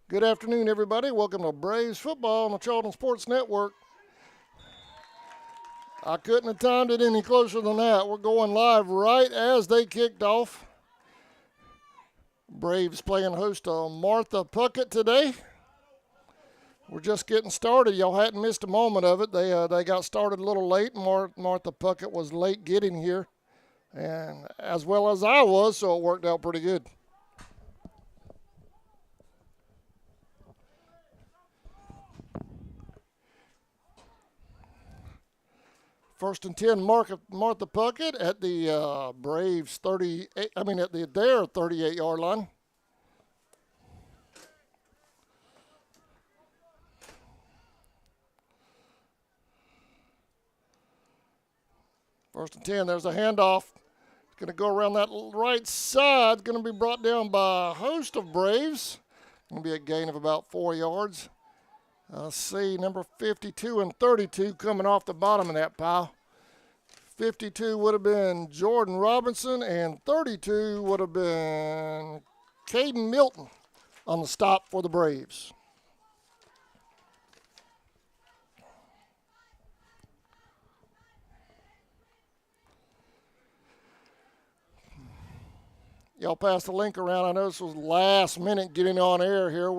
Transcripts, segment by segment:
Good afternoon, everybody. Welcome to Braves football on the Charlton Sports Network. I couldn't have timed it any closer than that. We're going live right as they kicked off. Braves playing host to Martha Puckett today. We're just getting started. Y'all hadn't missed a moment of it. They got started a little late. Martha Puckett was late getting here, and as well as I was, so it worked out pretty good. First and 10, Martha Puckett at the Braves 38. At their 38-yard line. First and 10. There's a handoff. It's going to go around that right side. It's going to be brought down by a host of Braves. Going to be a gain of about 4 yards. See number 52 and 32 coming off the bottom of that pile. 52 would have been Jordan Robinson, and 32 would have been Caden Milton on the stop for the Braves. Y'all pass the link around. I know this was last minute getting on air here.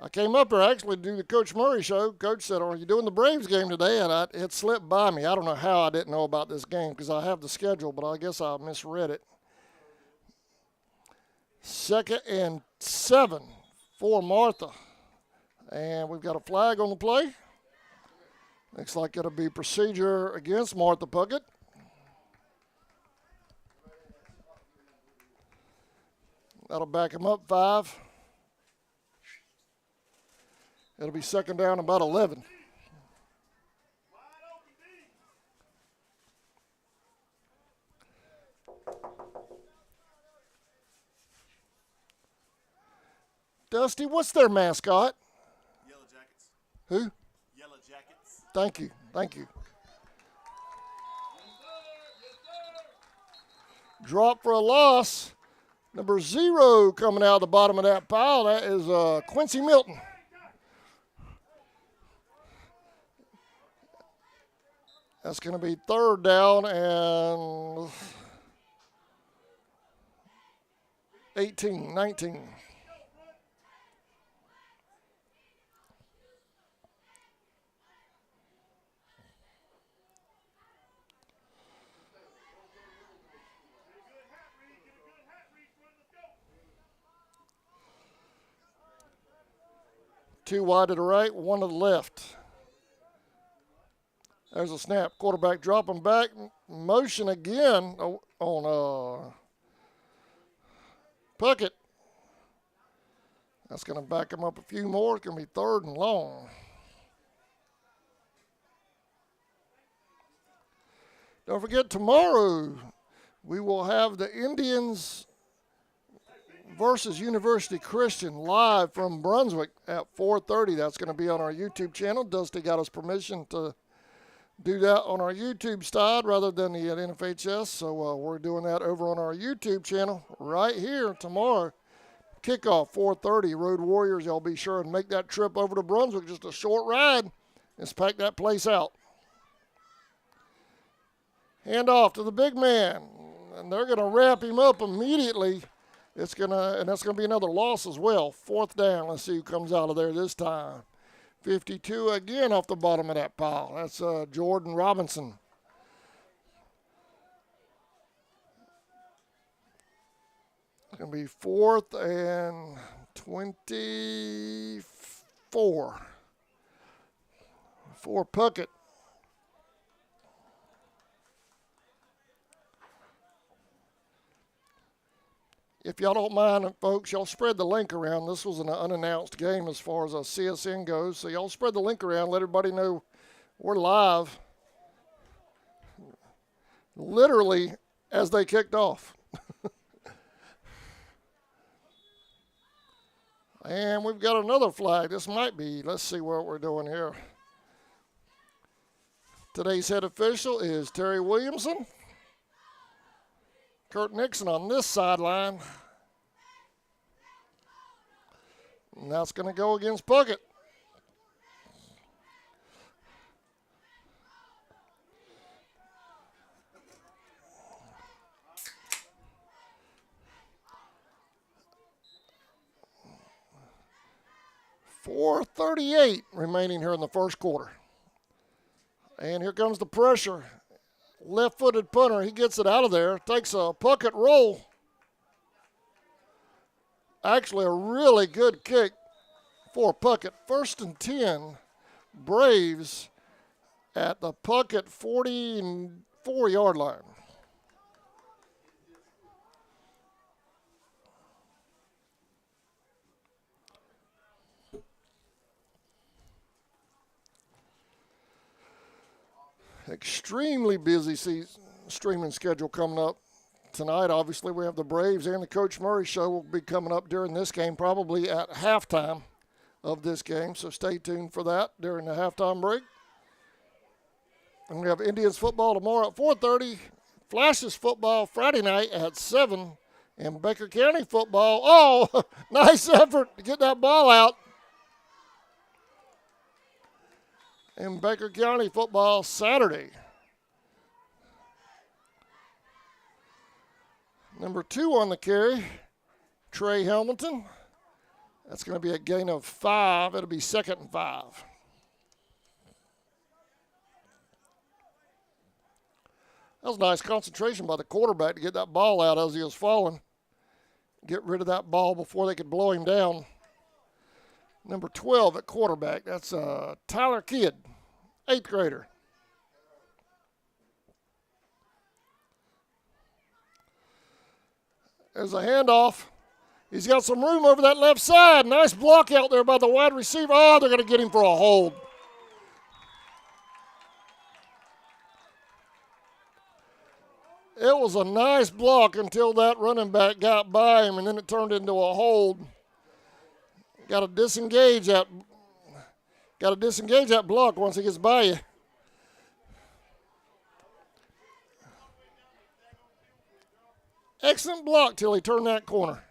I came up here actually to do the Coach Murray show. Coach said, "Are you doing the Braves game today?" And it slipped by me. I don't know how I didn't know about this game because I have the schedule, but I guess I misread it. 2nd and 7 for Martha. And we've got a flag on the play. Looks like it'll be procedure against Martha Puckett. That'll back him up 5. It'll be second down about 11. Dusty, what's their mascot? Yellow Jackets. Who? Yellow Jackets. Thank you. Drop for a loss. Number 0 coming out of the bottom of that pile. That is Quincy Milton. That's going to be 3rd down and 19. Two wide to the right, 1 to the left. There's a snap. Quarterback dropping back. Motion again on Puckett. That's going to back him up a few more. It's going to be 3rd and long. Don't forget, tomorrow we will have the Indians versus University Christian live from Brunswick at 4:30. That's going to be on our YouTube channel. Dusty got us permission to do that on our YouTube side rather than the NFHS. So we're doing that over on our YouTube channel right here tomorrow. Kickoff 4:30. Road Warriors, y'all be sure and make that trip over to Brunswick. Just a short ride. Let's pack that place out. Hand off to the big man, and they're going to wrap him up immediately. That's going to be another loss as well. 4th down. Let's see who comes out of there this time. 52 again off the bottom of that pile. That's Jordan Robinson. It's going to be 4th and 24 for Puckett. If y'all don't mind, folks, y'all spread the link around. This was an unannounced game as far as a CSN goes, so y'all spread the link around. Let everybody know we're live, literally as they kicked off. And we've got another flag. This might be, let's see what we're doing here. Today's head official is Terry Williamson. Kurt Nixon on this sideline. And that's going to go against Puckett. .438 remaining here in the first quarter. And here comes the pressure. Left-footed punter, he gets it out of there, takes a Puckett roll. Actually, a really good kick for Puckett. 1st and 10, Braves at the Puckett 44-yard line. Extremely busy streaming schedule coming up tonight. Obviously, we have the Braves and the Coach Murray Show will be coming up during this game, probably at halftime of this game. So stay tuned for that during the halftime break. And we have Indians football tomorrow at 4:30. Flashes football Friday night at 7. And Baker County football. Oh, nice effort to get that ball out. In Baker County football Saturday. Number 2 on the carry, Trey Hamilton. That's going to be a gain of 5. It'll be 2nd and 5. That was a nice concentration by the quarterback to get that ball out as he was falling. Get rid of that ball before they could blow him down. Number 12 at quarterback, that's Tyler Kidd, 8th grader. There's a handoff. He's got some room over that left side. Nice block out there by the wide receiver. Oh, they're going to get him for a hold. It was a nice block until that running back got by him, and then it turned into a hold. Got to disengage that block once he gets by you. Excellent block till he turned that corner.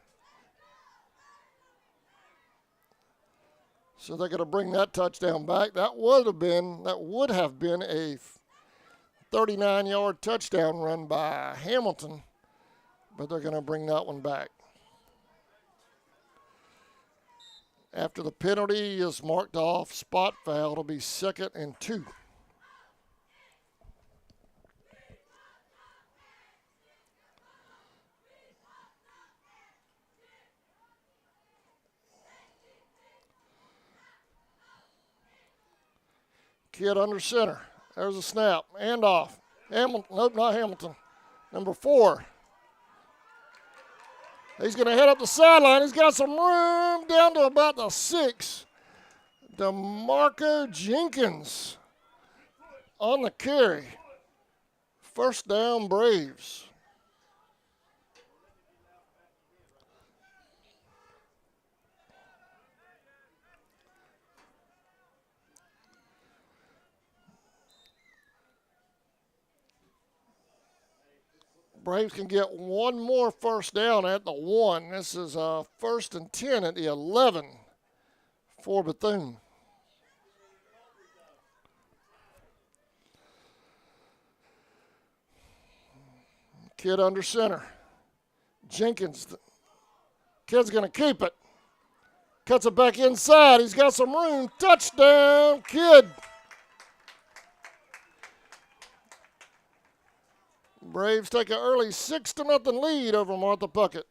So they're going to bring that touchdown back. That would have been a 39-yard touchdown run by Hamilton, but they're going to bring that one back. After the penalty is marked off, spot foul, it'll be 2nd and 2. Kidd under center. There's a snap. And off. Hamilton. Nope, not Hamilton. Number 4. He's going to head up the sideline. He's got some room down to about the 6. DeMarco Jenkins on the carry. First down, Braves. Braves can get one more first down at the 1. This is 1st and 10 at the 11 for Bethune. Kidd under center. Jenkins. Kidd's going to keep it. Cuts it back inside. He's got some room. Touchdown, Kidd. Braves take an early 6-0 lead over Martha Puckett.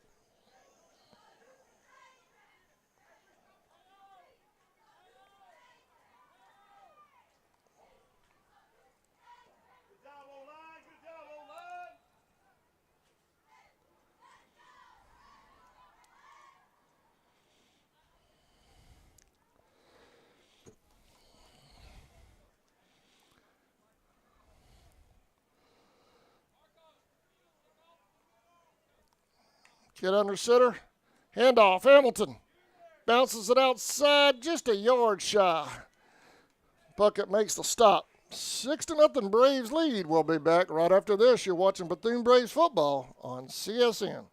Kidd under center. Handoff. Hamilton bounces it outside, just a yard shy. Puckett makes the stop. 6-0 Braves lead. We'll be back right after this. You're watching Bethune Braves football on CSN.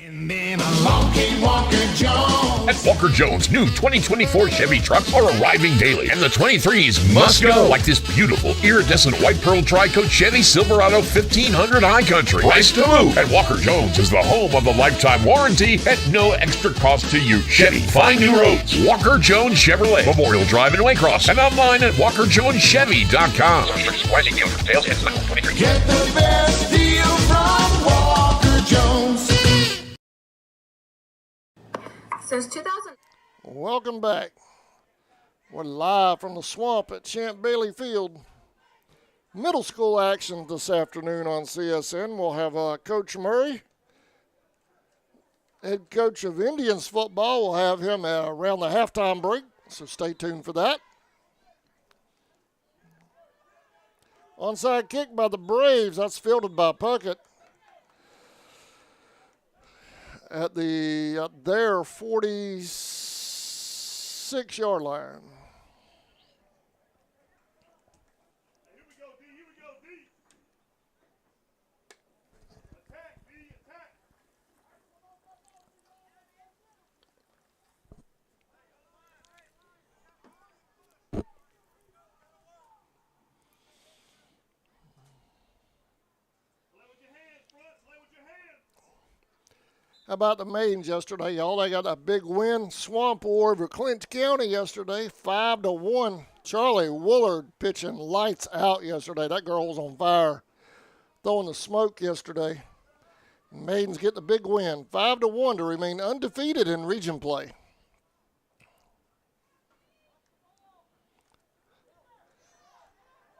And then along came Walker Jones. At Walker Jones, new 2024 Chevy trucks are arriving daily, and the 23s must go, like this beautiful iridescent white pearl tri-coat Chevy Silverado 1500 High Country. Price to move. At Walker Jones is the home of the lifetime warranty at no extra cost to you. Chevy, find new roads. Walker Jones Chevrolet, Memorial Drive in Waycross, and online at WalkerJonesChevy.com. Get the best deal from Walker Jones. Since 2000. Welcome back. We're live from the swamp at Champ Bailey Field. Middle school action this afternoon on CSN. We'll have Coach Murray, head coach of Indians football. We'll have him around the halftime break, so stay tuned for that. Onside kick by the Braves. That's fielded by Puckett at their 46-yard line. Here we go, D. Attack, D, attack. Play with your hands, front. Play with your hands. How about the Maidens yesterday, y'all? They got a big win. Swamp War over Clinch County yesterday, 5-1. Charlie Woolard pitching lights out yesterday. That girl was on fire, throwing the smoke yesterday. Maidens get the big win, 5-1 to remain undefeated in region play.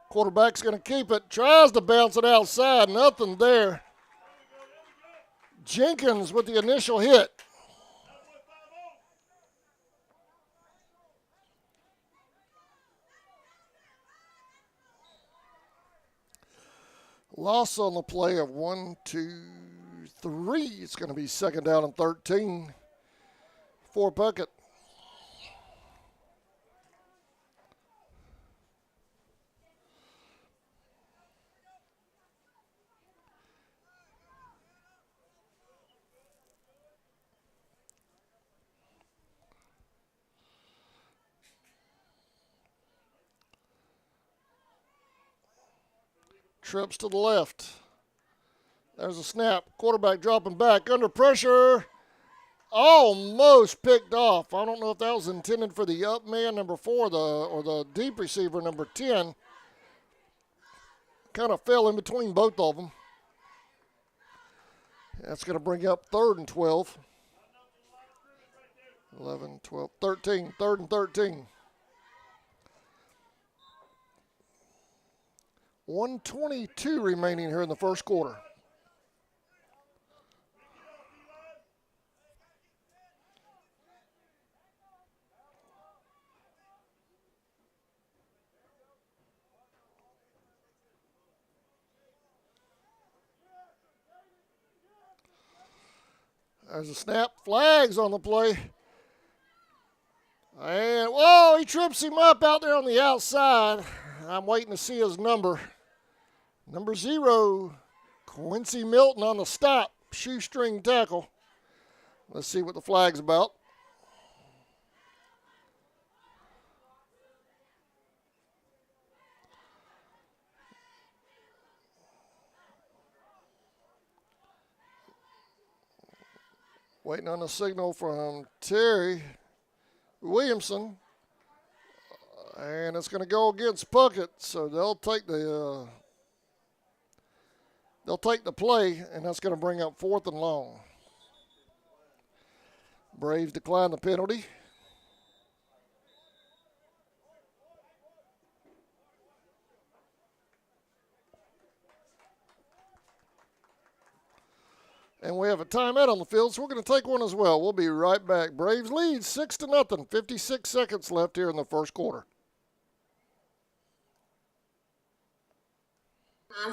Quarterback's going to keep it. Tries to bounce it outside. Nothing there. Jenkins with the initial hit. Loss on the play of 1, 2, 3. It's going to be second down and 13 for Puckett. Trips to the left. There's a snap. Quarterback dropping back under pressure. Almost picked off. I don't know if that was intended for the up man, number 4, or the deep receiver, number 10. Kind of fell in between both of them. That's going to bring up 3rd and 12. 11, 12, 13. 3rd and 13. 1:22 remaining here in the first quarter. There's a snap. Flags on the play. And, whoa, he trips him up out there on the outside. I'm waiting to see his number. Number 0, Quincy Milton on the stop, shoestring tackle. Let's see what the flag's about. Waiting on a signal from Terry Williamson. And it's going to go against Puckett, so they'll take the play, and that's going to bring up 4th and long. Braves decline the penalty. And we have a timeout on the field, so we're going to take one as well. We'll be right back. Braves lead 6-0. 56 seconds left here in the first quarter.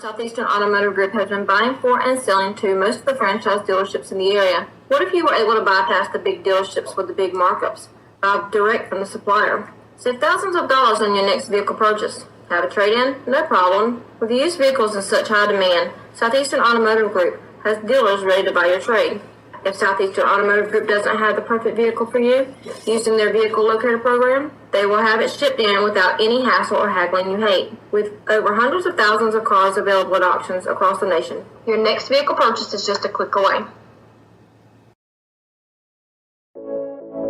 Southeastern Automotive Group has been buying for and selling to most of the franchise dealerships in the area. What if you were able to bypass the big dealerships with the big markups? Buy direct from the supplier. Save thousands of dollars on your next vehicle purchase. Have a trade-in? No problem. With used vehicles in such high demand, Southeastern Automotive Group has dealers ready to buy your trade. If Southeastern Automotive Group doesn't have the perfect vehicle for you, using their vehicle locator program, they will have it shipped in without any hassle or haggling you hate. With over hundreds of thousands of cars available at auctions across the nation, your next vehicle purchase is just a click away.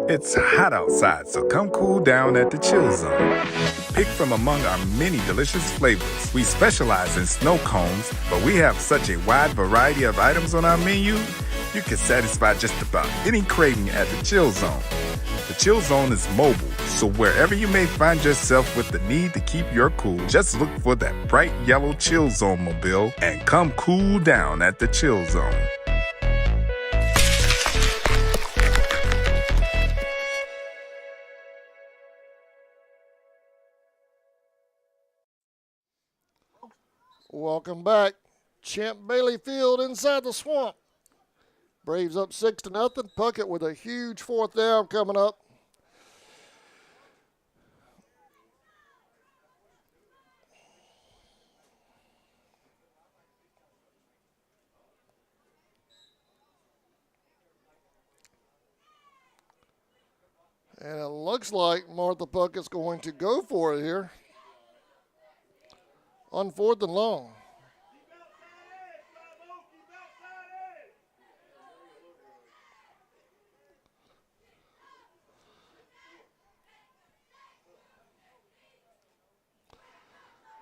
It's hot outside, so come cool down at the Chill Zone. Pick from among our many delicious flavors. We specialize in snow cones, but we have such a wide variety of items on our menu, you can satisfy just about any craving at the Chill Zone. The Chill Zone is mobile, so wherever you may find yourself with the need to keep your cool, just look for that bright yellow Chill Zone mobile and come cool down at the Chill Zone. Welcome back. Champ Bailey Field inside the swamp. Braves up 6-0. Puckett with a huge fourth down coming up. And it looks like Martha Puckett's going to go for it here on 4th and long.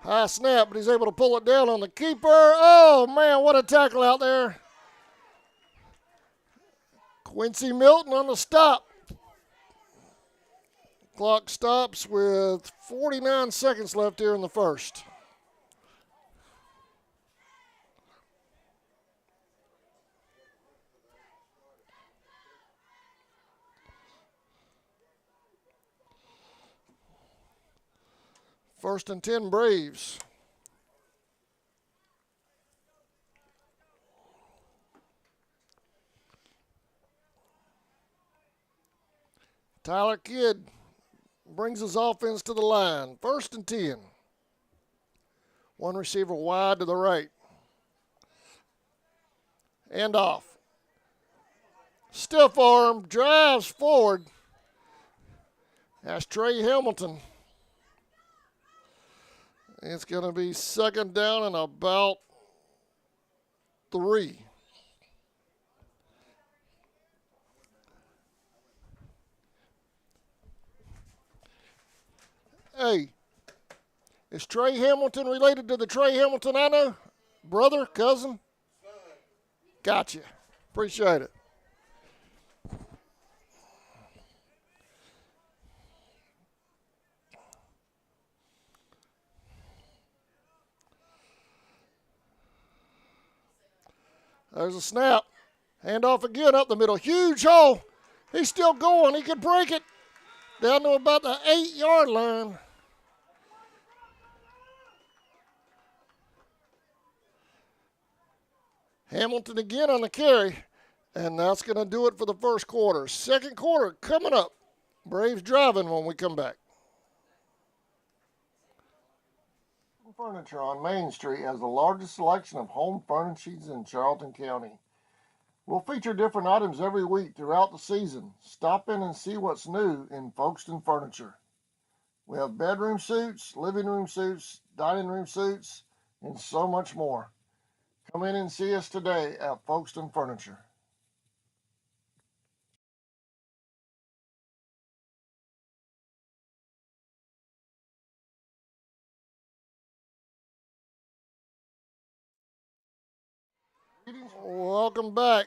High snap, but he's able to pull it down on the keeper. Oh, man, what a tackle out there. Quincy Milton on the stop. Clock stops with 49 seconds left here in the first. First and 10 Braves. Tyler Kidd brings his offense to the line. First and 10. One receiver wide to the right. And off. Stiff arm, drives forward. That's Trey Hamilton. It's going to be second down and about 3. Hey, is Trey Hamilton related to the Trey Hamilton I know? Brother, cousin? Gotcha. Appreciate it. There's a snap. Handoff again up the middle. Huge hole. He's still going. He could break it. Down to about the 8-yard line. Hamilton again on the carry. And that's going to do it for the first quarter. Second quarter coming up. Braves driving when we come back. Furniture on Main Street has the largest selection of home furnishings in Charlton County. We'll feature different items every week throughout the season. Stop in and see what's new in Folkestone Furniture. We have bedroom suites, living room suites, dining room suites, and so much more. Come in and see us today at Folkestone Furniture. Welcome back.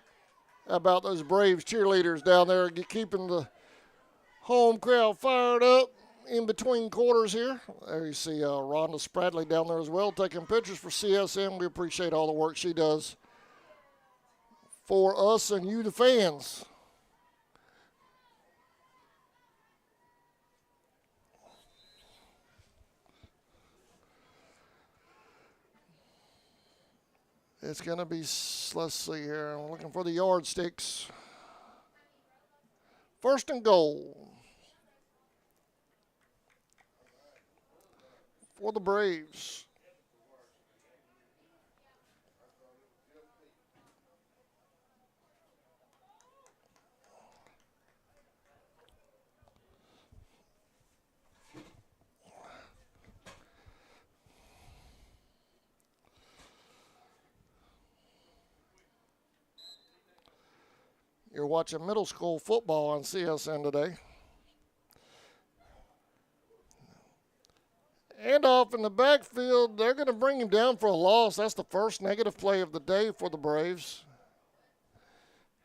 How about those Braves cheerleaders down there keeping the home crowd fired up in between quarters here. There you see Rhonda Spradley down there as well taking pictures for CSM. We appreciate all the work she does for us and you, the fans. It's going to be, let's see here, I'm looking for the yardsticks. First and goal for the Braves. You're watching middle school football on CSN today. And off in the backfield, they're going to bring him down for a loss. That's the first negative play of the day for the Braves.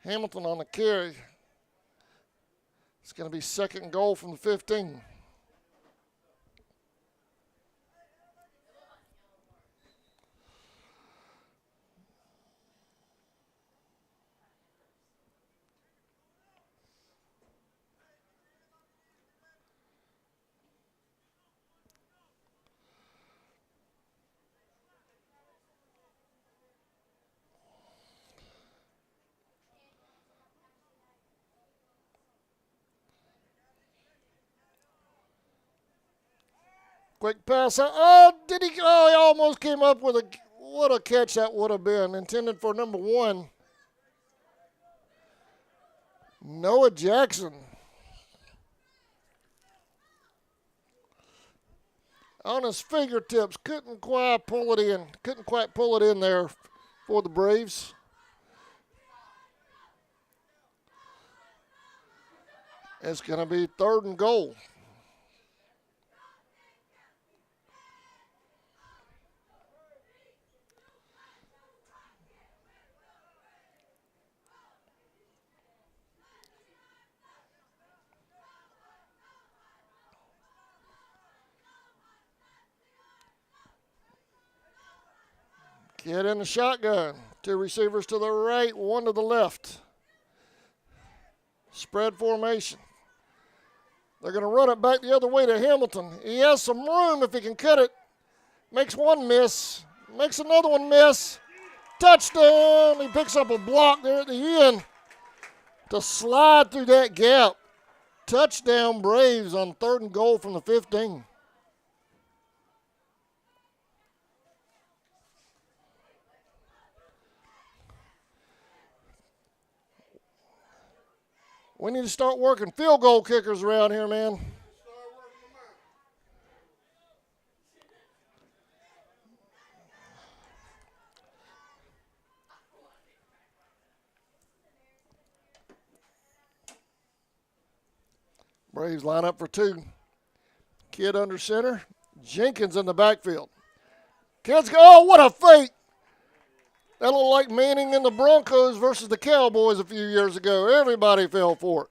Hamilton on the carry. It's going to be second and goal from the 15. Quick pass. Oh, did he? Oh, he almost came up with a, what a catch that would have been. Intended for number 1. Noah Jackson. On his fingertips, couldn't quite pull it in there for the Braves. It's going to be third and goal. Kid in the shotgun. 2 receivers to the right, 1 to the left. Spread formation. They're going to run it back the other way to Hamilton. He has some room if he can cut it. Makes one miss. Makes another one miss. Touchdown. He picks up a block there at the end to slide through that gap. Touchdown Braves on third and goal from the 15. We need to start working field goal kickers around here, man. Braves line up for 2. Kid under center. Jenkins in the backfield. Kids go, oh, what a fake. That looked like Manning and the Broncos versus the Cowboys a few years ago. Everybody fell for it.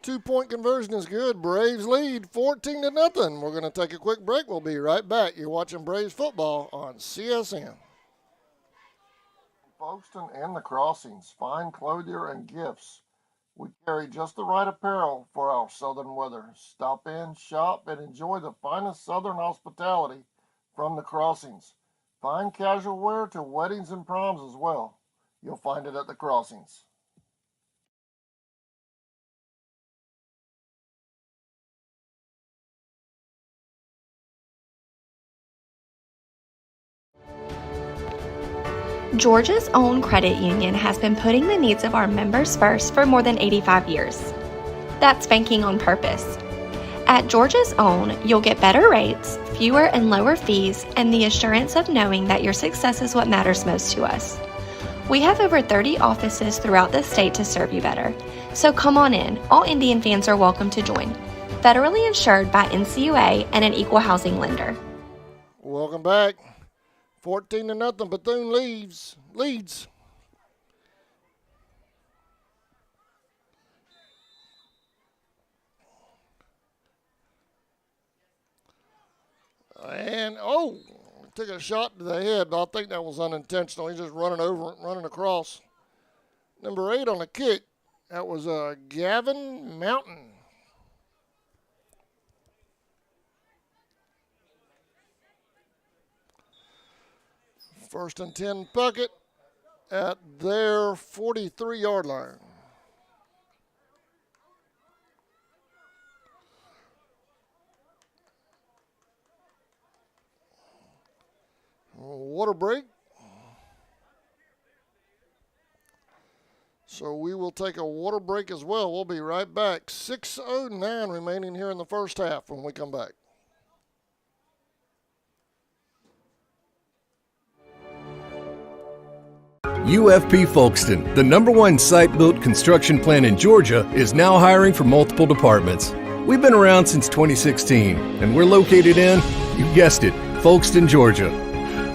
2-point conversion is good. Braves lead 14-0. We're going to take a quick break. We'll be right back. You're watching Braves football on CSN. Folkestone and the Crossings, fine clothier and gifts. We carry just the right apparel for our southern weather. Stop in, shop, and enjoy the finest southern hospitality from the Crossings. Fine casual wear to weddings and proms as well. You'll find it at the Crossings. Georgia's own credit union has been putting the needs of our members first for more than 85 years. That's banking on purpose. At Georgia's Own, you'll get better rates, fewer and lower fees, and the assurance of knowing that your success is what matters most to us. We have over 30 offices throughout the state to serve you better. So come on in. All Indian fans are welcome to join. Federally insured by NCUA and an equal housing lender. Welcome back. 14-0, Bethune leads. And, took a shot to the head, but I think that was unintentional. He's just running across. Number 8 on the kick, that was Gavin Mountain. First and 10, Puckett at their 43-yard line. Water break. So we will take a water break as well. We'll be right back. 6:09 remaining here in the first half when we come back. UFP Folkestone, the #1 site-built construction plant in Georgia, is now hiring for multiple departments. We've been around since 2016, and we're located in, you guessed it, Folkestone, Georgia.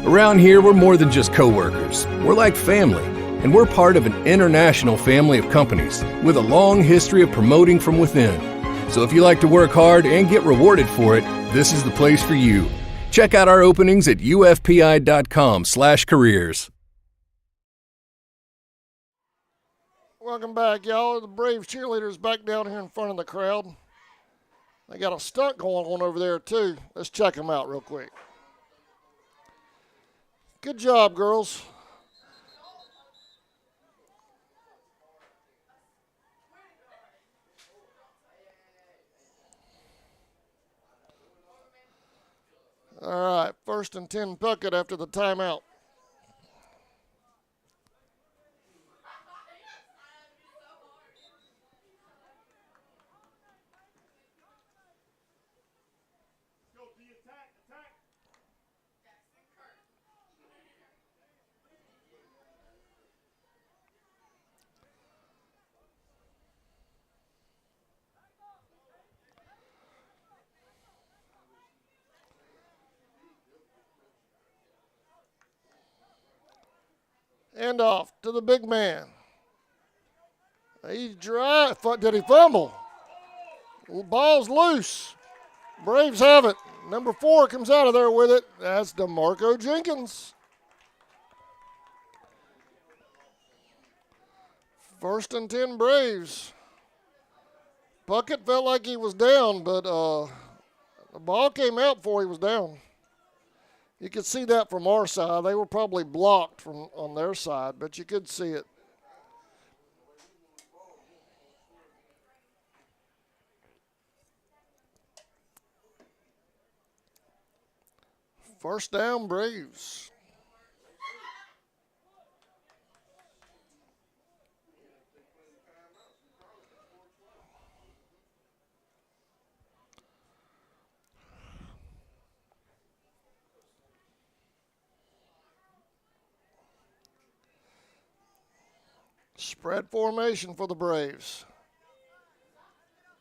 Around here, we're more than just co-workers. We're like family, and we're part of an international family of companies with a long history of promoting from within. So if you like to work hard and get rewarded for it, this is the place for you. Check out our openings at ufpi.com/careers. Welcome back, y'all. The Braves cheerleaders back down here in front of the crowd. They got a stunt going on over there, too. Let's check them out real quick. Good job, girls. All right, 1st and 10 Puckett after the timeout. Go D attack, attack. And off to the big man. He's dry. Did he fumble? Ball's loose. Braves have it. Number 4 comes out of there with it. That's DeMarco Jenkins. 1st and 10 Braves. Puckett felt like he was down, but the ball came out before he was down. You could see that from our side. They were probably blocked from on their side, but you could see it. First down, Braves. Spread formation for the Braves.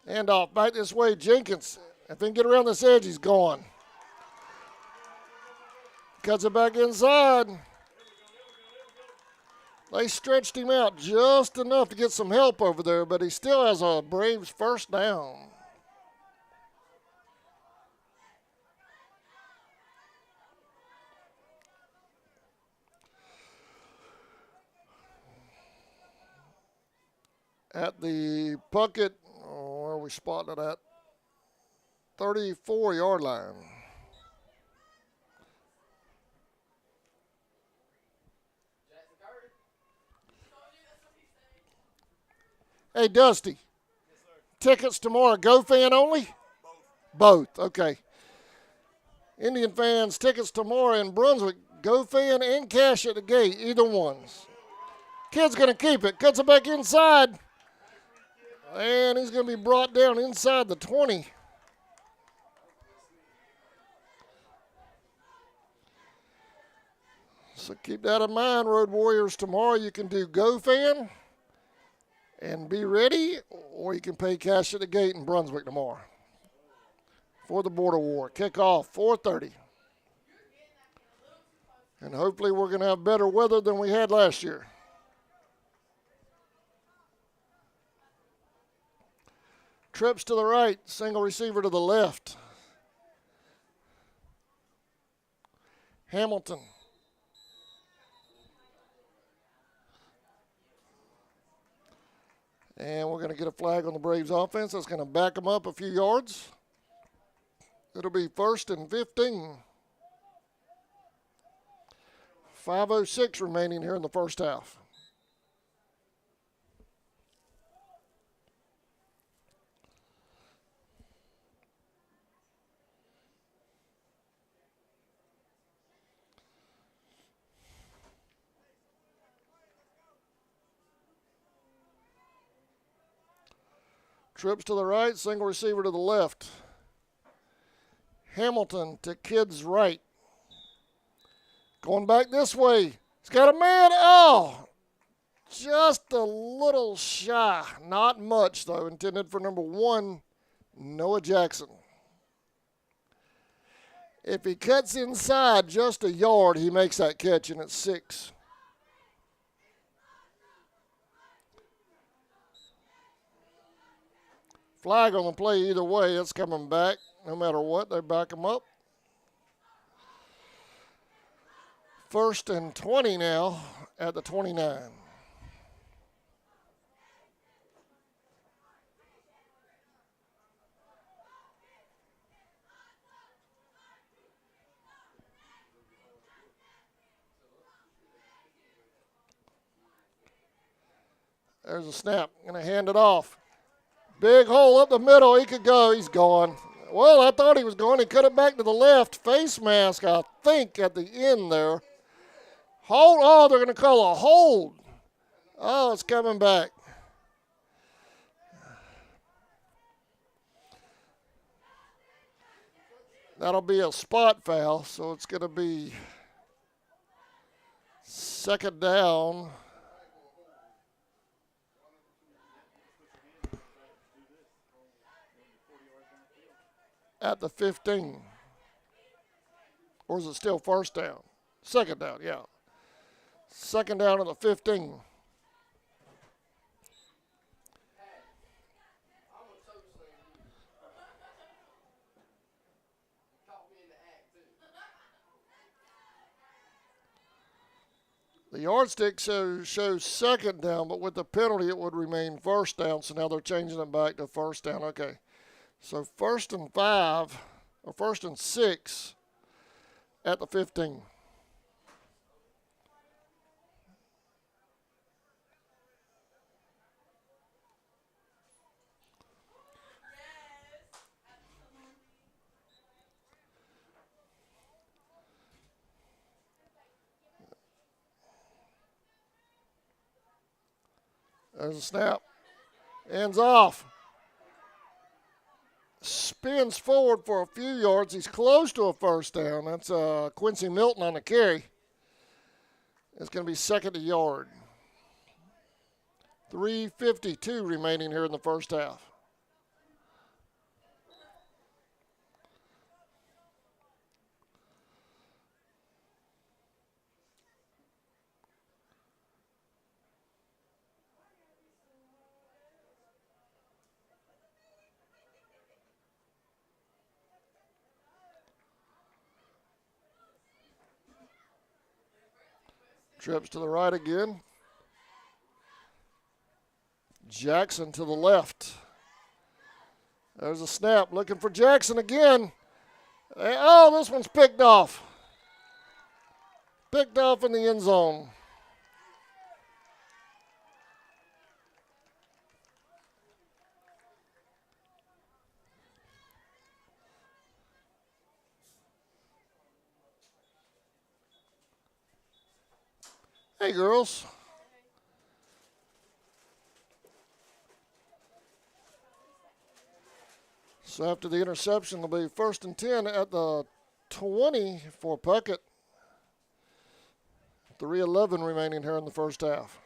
And off back this way, Jenkins. If he can get around this edge, he's gone. Cuts it back inside. They stretched him out just enough to get some help over there, but he still has a Braves first down. At the Puckett, where are we spotting it at? 34-yard line. Hey, Dusty. Tickets tomorrow, Go fan only? Both, okay. Indian fans, tickets tomorrow in Brunswick, Go fan and cash at the gate, either ones. Kid's going to keep it, cuts it back inside. And he's going to be brought down inside the 20. So keep that in mind, Road Warriors. Tomorrow you can do Go fan and be ready, or you can pay cash at the gate in Brunswick tomorrow for the border war. Kickoff 4:30. And hopefully we're going to have better weather than we had last year. Trips to the right, single receiver to the left. Hamilton. And we're going to get a flag on the Braves offense. That's going to back them up a few yards. It'll be 1st and 15. 5:06 remaining here in the first half. Trips to the right, single receiver to the left. Hamilton to Kid's right. Going back this way. He's got a man. Oh, just a little shy. Not much, though. Intended for number 1, Noah Jackson. If he cuts inside just a yard, he makes that catch, and it's 6. Flag on the play either way. It's coming back. No matter what, they back him up. 1st and 20 now at the 29. There's a snap. Going to hand it off. Big hole up the middle. He could go. He's gone. Well, I thought he was going. He cut it back to the left. Face mask, I think, at the end there. Hold. Oh, they're going to call a hold. Oh, it's coming back. That'll be a spot foul, so it's going to be 2nd down. At the 15. Or is it still 1st down? 2nd down, yeah. 2nd down at the 15. The yardstick shows 2nd down, but with the penalty it would remain 1st down, so now they're changing it back to 1st down. Okay. So 1st and 5, or 1st and 6 at the 15. There's a snap. Ends off. Spins forward for a few yards. He's close to a 1st down. That's Quincy Milton on the carry. It's going to be 2nd yard. 3:52 remaining here in the 1st half. Trips to the right again. Jackson to the left. There's a snap. Looking for Jackson again. Oh, this one's picked off. Picked off in the end zone. Hey, girls. So after the interception, it'll be 1st and 10 at the 20 for Puckett. 3:11 remaining here in the 1st half.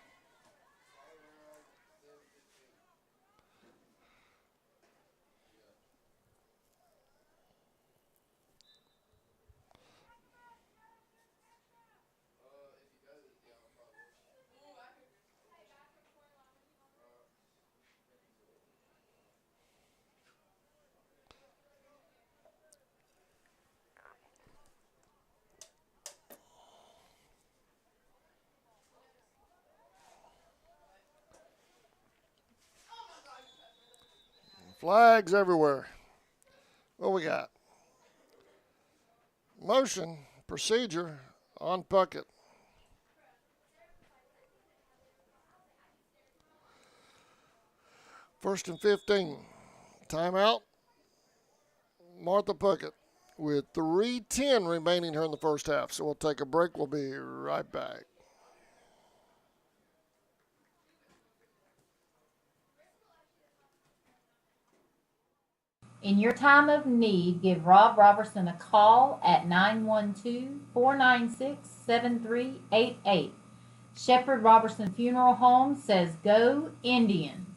Flags everywhere. What we got? Motion procedure on Puckett. First and 15. Timeout. Martha Puckett with 3:10 remaining here in the 1st half. So we'll take a break. We'll be right back. In your time of need, give Rob Robertson a call at 912-496-7388. Shepherd Robertson Funeral Home says go Indians.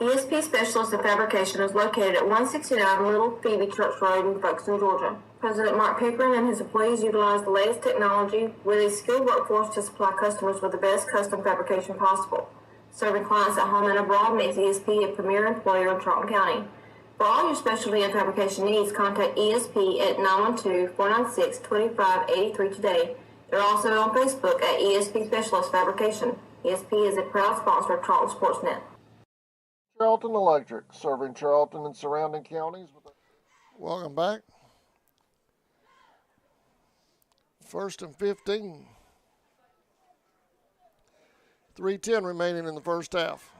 ESP Specialist in Fabrication is located at 169 Little Phoebe Church Road in Folkestone, Georgia. President Mark Pickering and his employees utilize the latest technology with a skilled workforce to supply customers with the best custom fabrication possible. Serving clients at home and abroad makes ESP a premier employer in Charlton County. For all your specialty and fabrication needs, contact ESP at 912-496-2583 today. They're also on Facebook at ESP Specialist Fabrication. ESP is a proud sponsor of Charlton Sportsnet. Charlton Electric, serving Charlton and surrounding counties. Welcome back. 1st and 15. 3:10 remaining in the first half.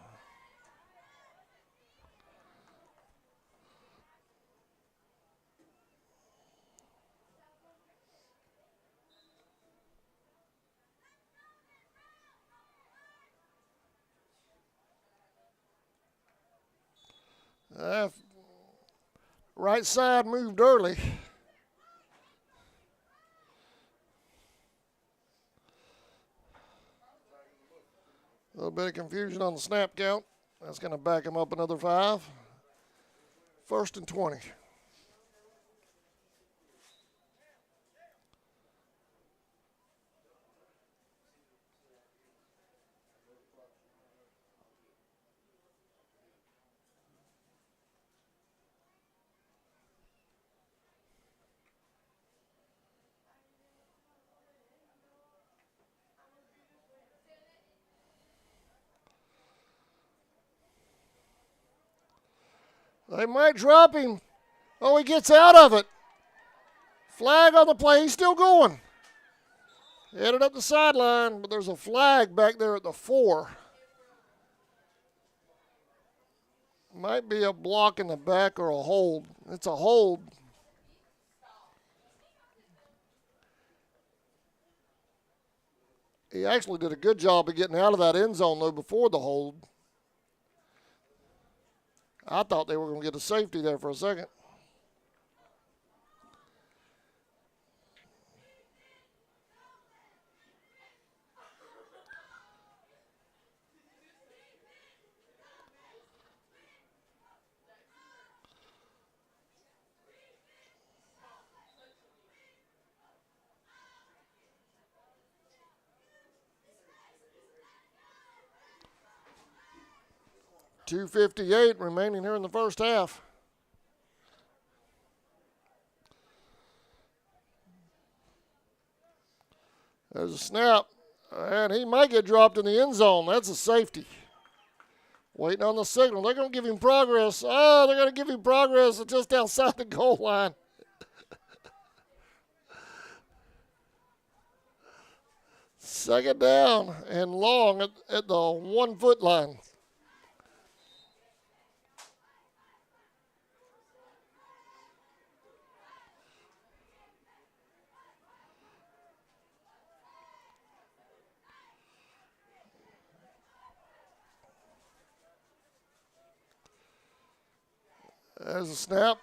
Right side moved early. A little bit of confusion on the snap count. That's going to back him up another 5. 1st and 20. They might drop him. Oh, he gets out of it. Flag on the play. He's still going. Headed up the sideline, but there's a flag back there at the 4. Might be a block in the back or a hold. It's a hold. He actually did a good job of getting out of that end zone, though, before the hold. I thought they were going to get a safety there for a second. .258 remaining here in the first half. There's a snap, and he might get dropped in the end zone. That's a safety. Waiting on the signal. They're going to give him progress. Oh, they're going to give him progress just outside the goal line. Second down and long at the 1 foot line. There's a snap.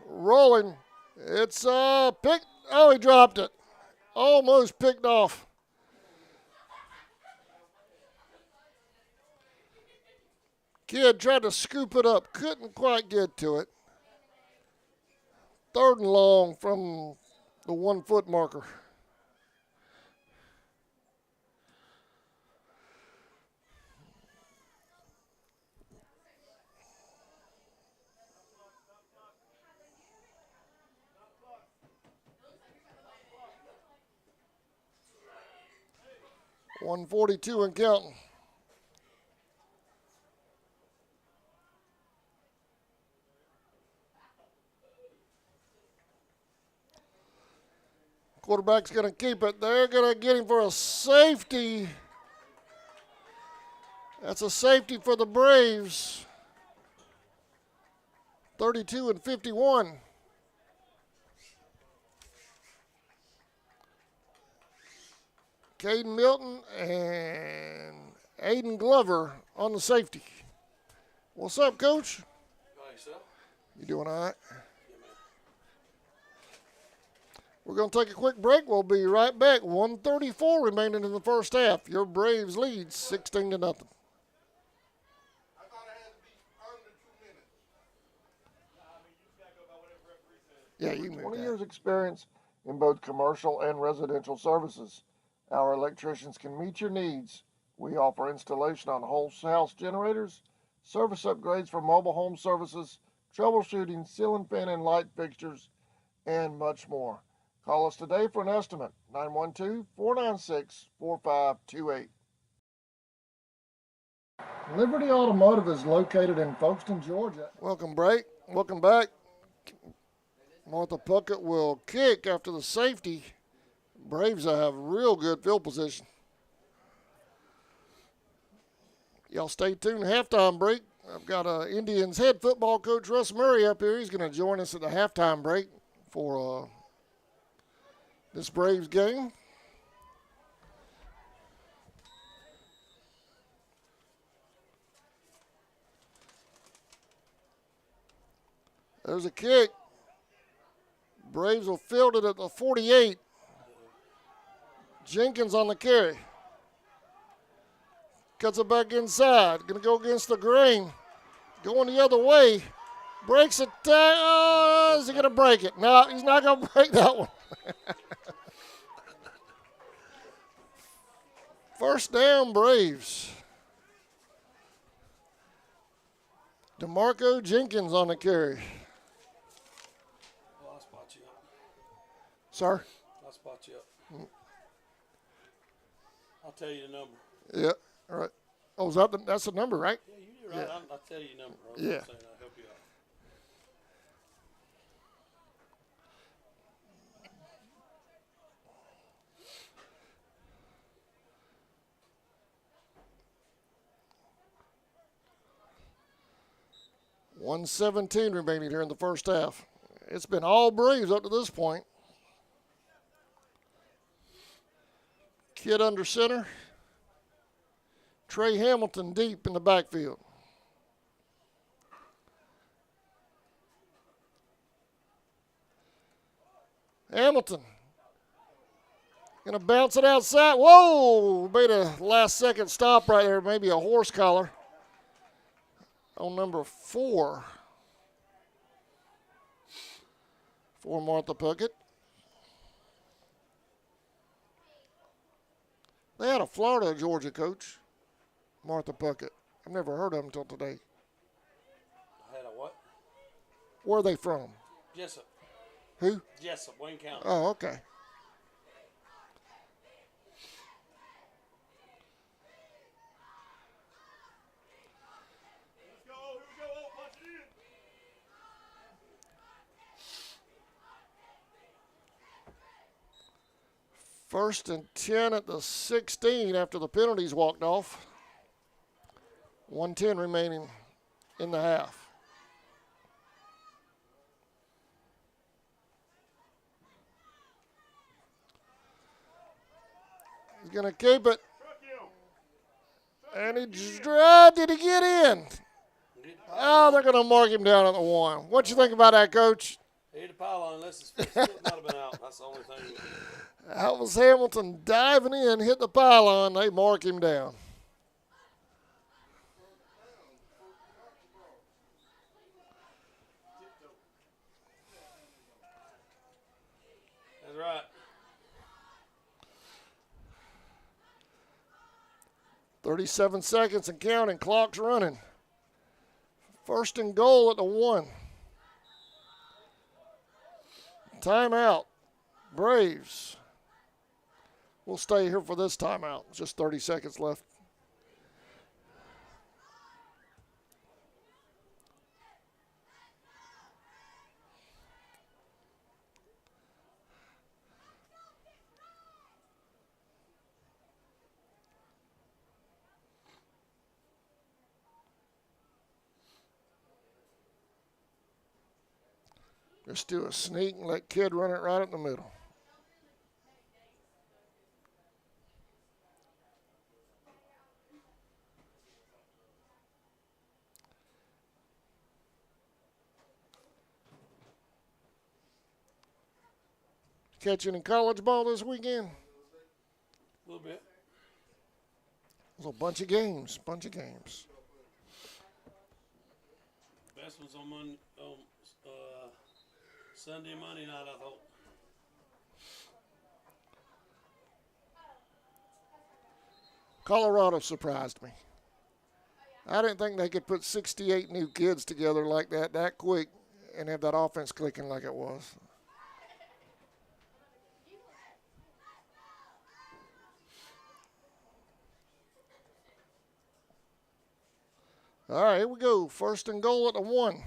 Rolling. It's picked. Oh, he dropped it. Almost picked off. Kid tried to scoop it up. Couldn't quite get to it. 3rd and long from the 1 foot marker. .142 and counting. Quarterback's going to keep it. They're going to get him for a safety. That's a safety for the Braves. 32 and 51. Caden Milton and Aiden Glover on the safety. What's up, Coach? You doing all right? We're going to take a quick break. We'll be right back. 1:34 remaining in the first half. Your Braves lead 16-0. I thought it had to be under 2 minutes. Yeah, you can 20 move years that. experience in both commercial and residential services. Our electricians can meet your needs. We offer installation on whole house generators, service upgrades for mobile home services, troubleshooting, ceiling fan and light fixtures, and much more. Call us today for an estimate, 912-496-4528. Liberty Automotive is located in Folkestone, Georgia. Welcome back. Martha Puckett will kick after the safety. Braves have real good field position. Y'all stay tuned. Halftime break. I've got Indians head football coach Russ Murray up here. He's going to join us at the halftime break for this Braves game. There's a kick. Braves will field it at the 48. Jenkins on the carry. Cuts it back inside. Going to go against the grain. Going the other way. Breaks it. Is he going to break it? No, he's not going to break that one. First down, Braves. DeMarco Jenkins on the carry. Well, I'll spot you up. Sir? I'll spot you up. I'll tell you the number. Yeah, all right. Oh, that's the number, right? Yeah, you're right. Yeah. I'll tell you the number. Yeah. I'm saying I'll help you out. $1:17 remaining here in the first half. It's been all Braves up to this point. Kid under center. Trey Hamilton deep in the backfield. Hamilton going to bounce it outside. Whoa! Made a last second stop right there. Maybe a horse collar on number 4 for Martha Puckett. They had a Florida Georgia coach, Martha Puckett. I've never heard of him until today. I had a what? Where are they from? Jessup. Who? Jessup, Wayne County. Oh, okay. Let's go. Here we go. Oh, punch it in. First and 10 at the 16 after the penalties walked off. 1:10 remaining in the half. He's going to keep it. And did he get in? Oh, they're going to mark him down at the 1. What you think about that, Coach? He hit the pylon unless his foot might have been out. That's the only thing. That was Hamilton diving in, hit the pylon. They mark him down. That's right. 37 seconds and counting. Clock's running. First and goal at the 1. Timeout. Braves. We'll stay here for this timeout. Just 30 seconds left. Just do a sneak and let Kid run it right in the middle. Catch any college ball this weekend? A little bit. There's a bunch of games. Best one's on Sunday and Monday night, I thought. Colorado surprised me. I didn't think they could put 68 new kids together like that quick and have that offense clicking like it was. All right, here we go. First and goal at the 1.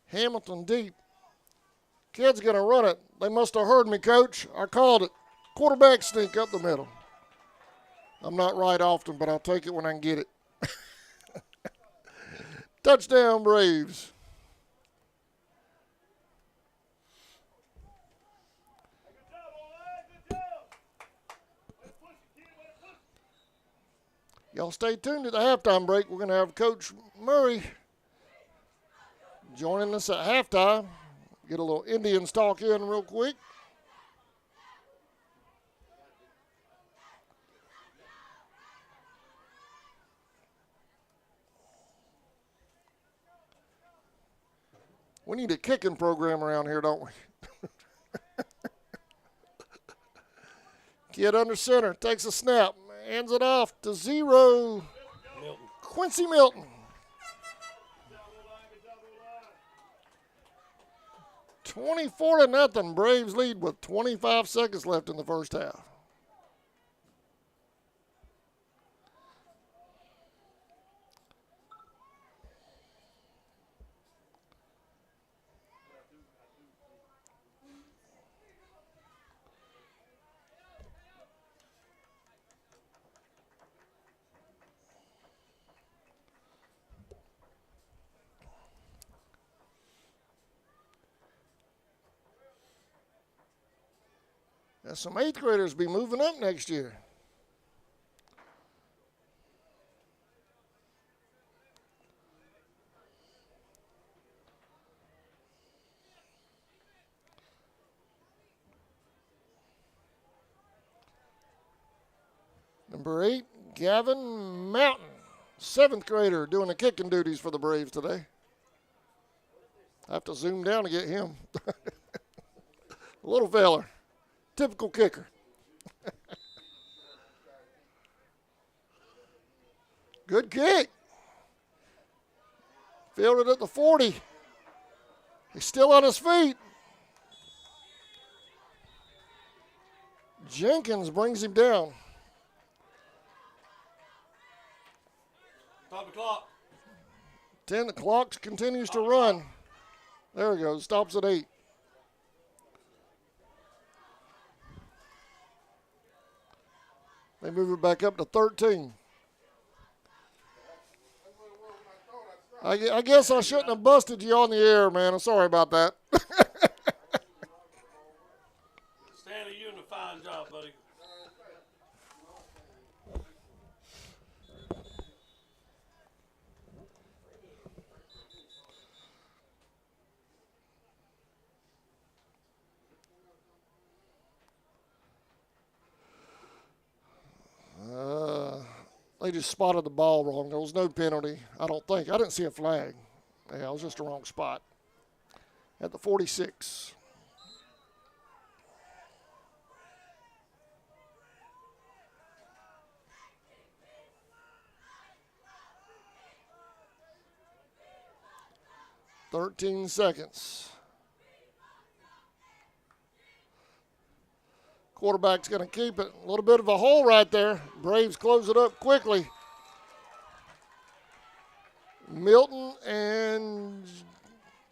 Hamilton deep. Kid's going to run it. They must have heard me, Coach. I called it. Quarterback sneak up the middle. I'm not right often, but I'll take it when I can get it. Touchdown, Braves. Y'all stay tuned at the halftime break. We're going to have Coach Murray joining us at halftime. Get a little Indians talk in real quick. We need a kicking program around here, don't we? Kid under center, takes a snap, hands it off to 0. Milton. Quincy Milton. 24-0. Braves lead with 25 seconds left in the first half. Some 8th graders be moving up next year. Number 8, Gavin Mountain, 7th grader, doing the kicking duties for the Braves today. I have to zoom down to get him. Little feller. Typical kicker. Good kick. Fielded at the 40. He's still on his feet. Jenkins brings him down. Top of the clock. 10, the clock continues to run. There we go, stops at 8. They move it back up to 13. I guess I shouldn't have busted you on the air, man. I'm sorry about that. Stanley, you're doing a fine job, buddy. They just spotted the ball wrong. There was no penalty, I don't think. I didn't see a flag. Yeah, it was just the wrong spot. At the 46. "13 seconds. Quarterback's going to keep it. A little bit of a hole right there. Braves close it up quickly. Milton and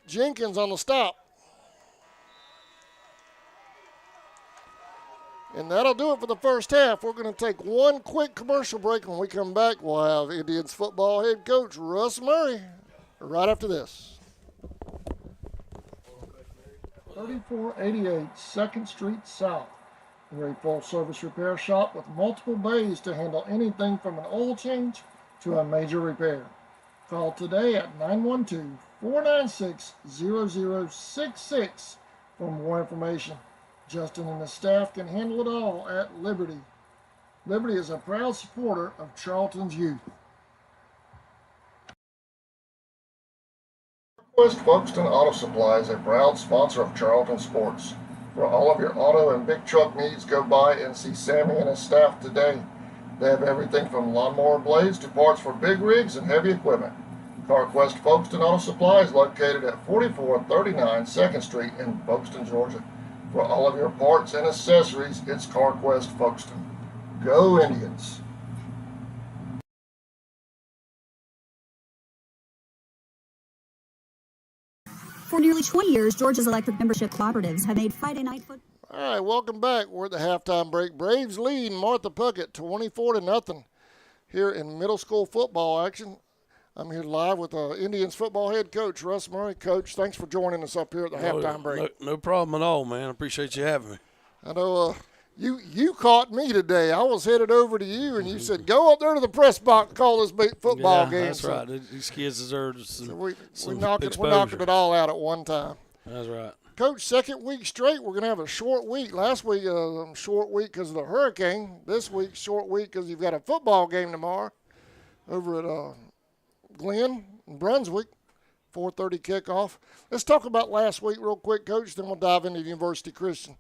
Jenkins on the stop. And that'll do it for the first half. We're going to take one quick commercial break. When we come back, we'll have Indians football head coach Russ Murray right after this. 3488 2nd Street South. We're a full-service repair shop with multiple bays to handle anything from an oil change to a major repair. Call today at 912-496-0066 for more information. Justin and the staff can handle it all at Liberty. Liberty is a proud supporter of Charlton's youth. West Folkestone Auto Supply is a proud sponsor of Charlton Sports. For all of your auto and big truck needs, go by and see Sammy and his staff today. They have everything from lawnmower blades to parts for big rigs and heavy equipment. CarQuest Folkestone Auto Supply is located at 4439 2nd Street in Folkestone, Georgia. For all of your parts and accessories, it's CarQuest Folkestone. Go Indians! For nearly 20 years, Georgia's electric membership cooperatives have made Friday night football. All right, welcome back. We're at the halftime break. Braves lead Martha Puckett 24-0 here in middle school football action. I'm here live with Indians football head coach Russ Murray. Coach, thanks for joining us up here at the halftime break. No problem at all, man. I appreciate you having me. I know you caught me today. I was headed over to you, and you said, go up there to the press box and call this football game. That's right. These kids deserve some we're exposure. knocking it all out at one time. That's right. Coach, second week straight, we're going to have a short week. Last week, short week because of the hurricane. This week, short week because you've got a football game tomorrow over at Glenn in Brunswick, 4:30 kickoff. Let's talk about last week real quick, Coach, then we'll dive into the University Christian.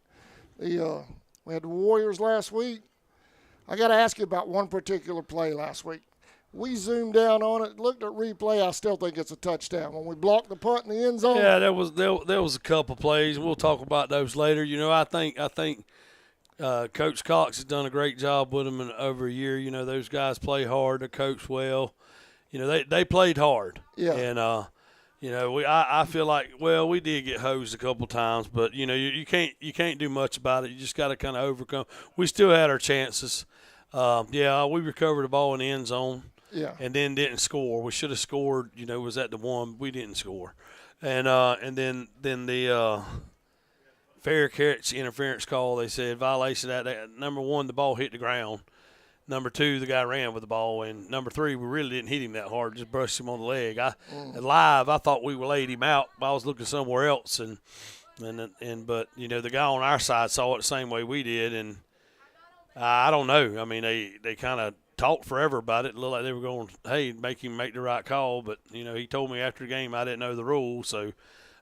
We had the Warriors last week. I got to ask you about one particular play last week. We zoomed down on it, looked at replay. I still think it's a touchdown. When we blocked the punt in the end zone. Yeah, there was a couple plays. We'll talk about those later. You know, I think Coach Cox has done a great job with them over a year. You know, those guys play hard. They're coached well. You know, they played hard. Yeah. And you know, I feel like, well, we did get hosed a couple times, but you know, you can't do much about it. You just got to kind of overcome. We still had our chances. We recovered the ball in the end zone. Yeah. And then didn't score. We should have scored. You know, was at the one. We didn't score. And then the fair catch interference call. They said violation of that. Number one, the ball hit the ground. Number two, the guy ran with the ball. And number three, we really didn't hit him that hard. Just brushed him on the leg. Live, I thought we laid him out. I was looking somewhere else. But you know, the guy on our side saw it the same way we did. And I don't know. I mean, they kind of talked forever about it. It looked like they were going, hey, make him make the right call. But, you know, he told me after the game I didn't know the rule, so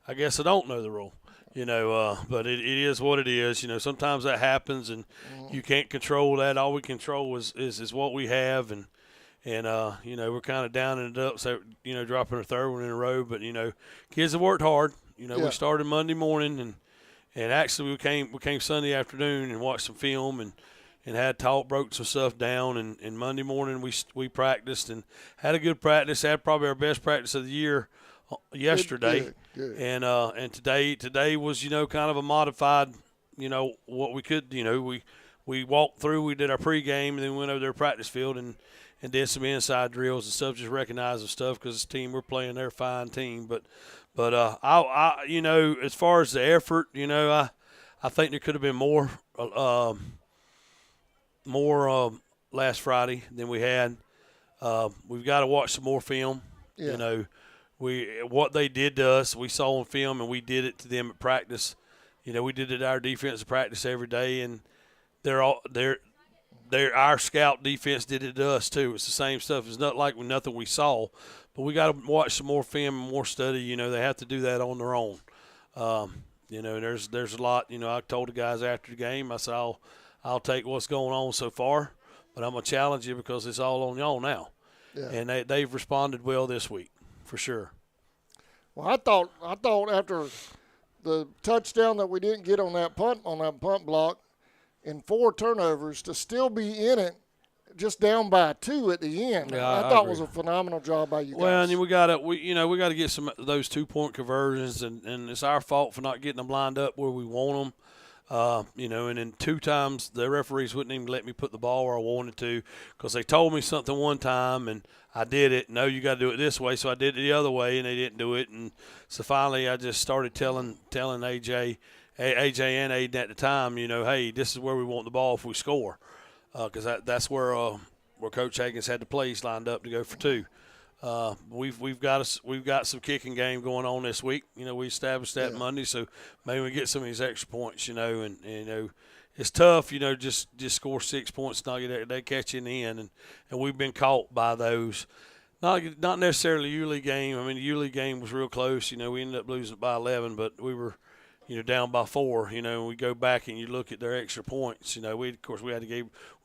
I guess I don't know the rule. You know, but it is what it is. You know, sometimes that happens, and you can't control that. All we control is what we have, and you know, we're kind of down in the dumps, you know, dropping a third one in a row. But, you know, kids have worked hard. You know, we started Monday morning, and actually we came Sunday afternoon and watched some film and had talk, broke some stuff down, and Monday morning we practiced and had a good practice. Had probably our best practice of the year yesterday. Good. And today was, you know, kind of a modified, you know, what we could, you know, we walked through, we did our pregame, and then went over to their practice field and did some inside drills and stuff, just recognizing stuff because the team we're playing, they're a fine team. But I you know, as far as the effort, you know, I think there could have been more last Friday than we had. We've got to watch some more film. Yeah. You know, what they did to us, we saw on film, and we did it to them at practice. You know, we did it at our defensive practice every day, and our scout defense did it to us too. It's the same stuff. It's not like nothing we saw, but we got to watch some more film and more study. You know, they have to do that on their own. You know, there's a lot. You know, I told the guys after the game, I said, I'll take what's going on so far, but I'm going to challenge you because it's all on y'all now. Yeah. And they've responded well this week, for sure. Well, I thought after the touchdown that we didn't get on that punt block and 4 turnovers to still be in it, just down by 2 at the end. Yeah, I thought was a phenomenal job by you guys. Well, and then we got to get some of those 2-point conversions, and it's our fault for not getting them lined up where we want them. You know, and then 2 times the referees wouldn't even let me put the ball where I wanted to because they told me something one time and I did it. No, you got to do it this way. So I did it the other way and they didn't do it. And so finally I just started telling AJ and Aiden at the time, you know, hey, this is where we want the ball if we score. Because that's where Coach Higgins had the plays lined up to go for 2. We've got some kicking game going on this week. You know, we established that Monday, so maybe we get some of these extra points. You know, and you know, it's tough. You know, just score 6 points, not get they catch you in the end, and we've been caught by those. Not necessarily the U-League game. I mean, the U-League game was real close. You know, we ended up losing by 11, but we were, you know, down by 4. You know, we go back and you look at their extra points. You know, we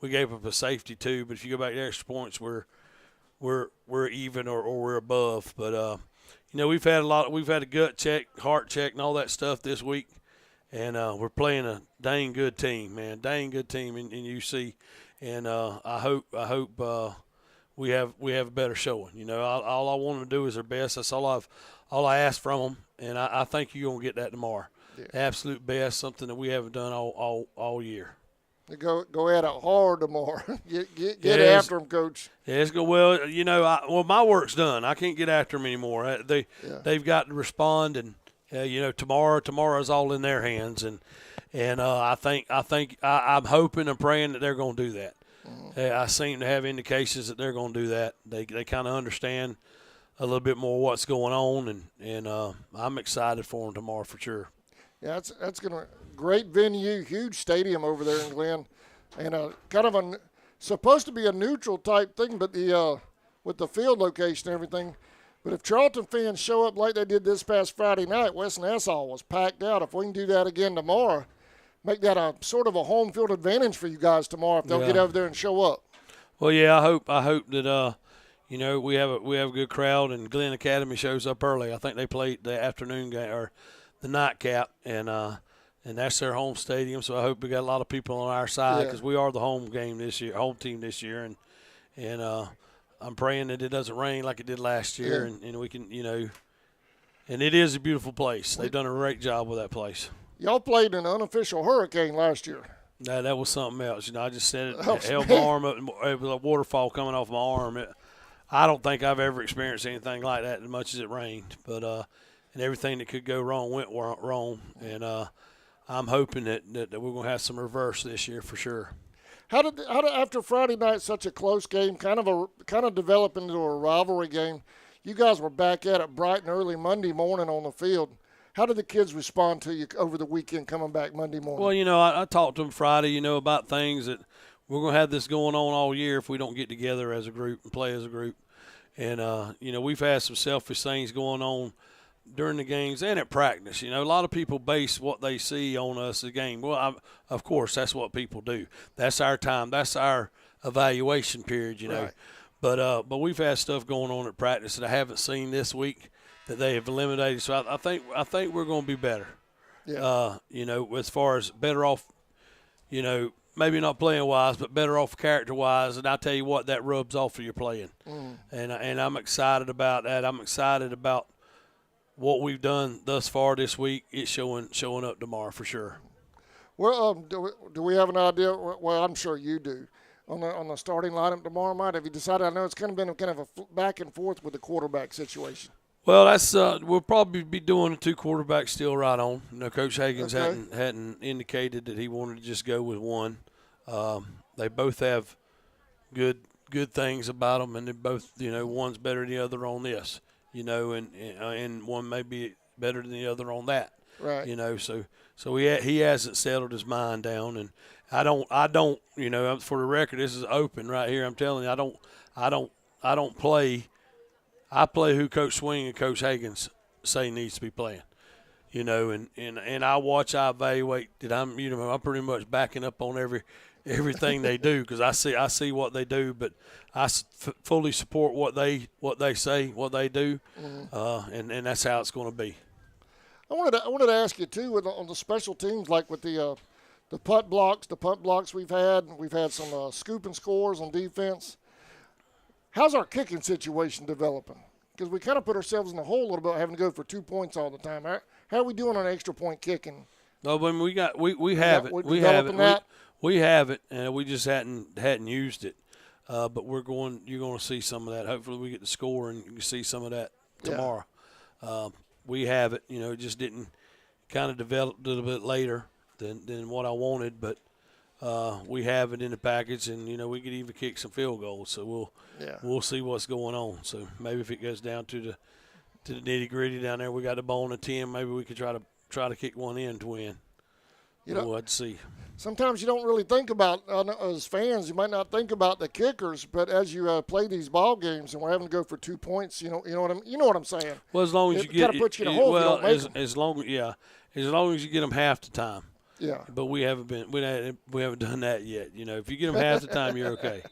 gave up a safety too, but if you go back to extra points, we're even or we're above. But you know, we've had a gut check, heart check, and all that stuff this week, and we're playing a dang good team, man, dang good team in UC, and I hope we have a better showing. You know, all I want them to do is their best. That's all I ask from them, and I think you're gonna get that tomorrow. Yeah. Absolute best, something that we haven't done all year. Go at it hard tomorrow. get after them, Coach. Yeah, it's go well. You know, my work's done. I can't get after them anymore. They've got to respond, and you know, tomorrow's all in their hands, and I'm hoping and praying that they're going to do that. I seem to have indications that they're going to do that. They kind of understand a little bit more what's going on, and I'm excited for them tomorrow for sure. Yeah, that's going to great venue, huge stadium over there in Glen, and kind of supposed to be a neutral type thing, but with the field location and everything. But if Charlton fans show up like they did this past Friday night, West Nassau was packed out. If we can do that again tomorrow, make that a sort of a home field advantage for you guys tomorrow if they'll get over there and show up. Well, yeah, I hope that you know, we have a good crowd, and Glen Academy shows up early. I think they played the afternoon game or the nightcap, and that's their home stadium. So I hope we got a lot of people on our side because we are the home team this year, and I'm praying that it doesn't rain like it did last year, and we can, you know, and it is a beautiful place. They've done a great job with that place. Y'all played in an unofficial hurricane last year. No, that was something else. You know, I just said it held my arm up. It was a waterfall coming off my arm. I don't think I've ever experienced anything like that as much as it rained. But and everything that could go wrong went wrong. And I'm hoping that we're going to have some reverse this year for sure. How did after Friday night, such a close game, kind of develop into a rivalry game? You guys were back at it bright and early Monday morning on the field. How did the kids respond to you over the weekend coming back Monday morning? Well, you know, I talked to them Friday, you know, about things that we're going to have this going on all year if we don't get together as a group and play as a group. And, you know, we've had some selfish things going on during the games and at practice. You know, a lot of people base what they see on us as a game. Well, of course, that's what people do. That's our time. That's our evaluation period, you know. Right. But we've had stuff going on at practice that I haven't seen this week that they have eliminated. So I think we're going to be better. Yeah. You know, as far as better off, you know, maybe not playing wise, but better off character wise. And I tell you what, that rubs off of your playing. And I'm excited about that. I'm excited about what we've done thus far this week. It's showing up tomorrow for sure. Well, do we have an idea? Well, I'm sure you do. On the starting lineup tomorrow night, have you decided? I know it's kind of a back and forth with the quarterback situation. Well, that's we'll probably be doing a 2 quarterbacks still right on. You know, Coach Hagens hadn't indicated that he wanted to just go with one. They both have good things about them, and they both, you know, one's better than the other on this, you know, and one may be better than the other on that. Right. You know, so he hasn't settled his mind down, and I don't, you know, for the record, this is open right here. I'm telling you, I don't play. I play who Coach Swing and Coach Hagens say needs to be playing, you know, and I watch, I evaluate that I'm pretty much backing up on everything they do because I see what they do, but I fully support what they say, what they do, and that's how it's going to be. I wanted to ask you too on the special teams, like with the punt blocks we've had some scooping scores on defense. How's our kicking situation developing? Because we kind of put ourselves in the hole a little bit, having to go for 2 points all the time. How are we doing on extra point kicking? No, but we have it. We have it, and we just hadn't used it. But you're going to see some of that. Hopefully, we get the score and you can see some of that tomorrow. Yeah. We have it. You know, it just didn't kind of develop a little bit later than what I wanted, but we have it in the package, and we could even kick some field goals. So we'll see what's going on. So maybe if it goes down to the nitty gritty down there, we got the ball on the 10. Maybe we could try to kick one in to win. We'll have to see. Sometimes you don't really think about, as fans, you might not think about the kickers, but as you play these ball games and we're having to go for 2 points, you know what I'm saying. Well, as long as you get, put you in a hole if you don't make them. as long as you get them half the time. Yeah. But we haven't done that yet. If you get them half the time, you're okay.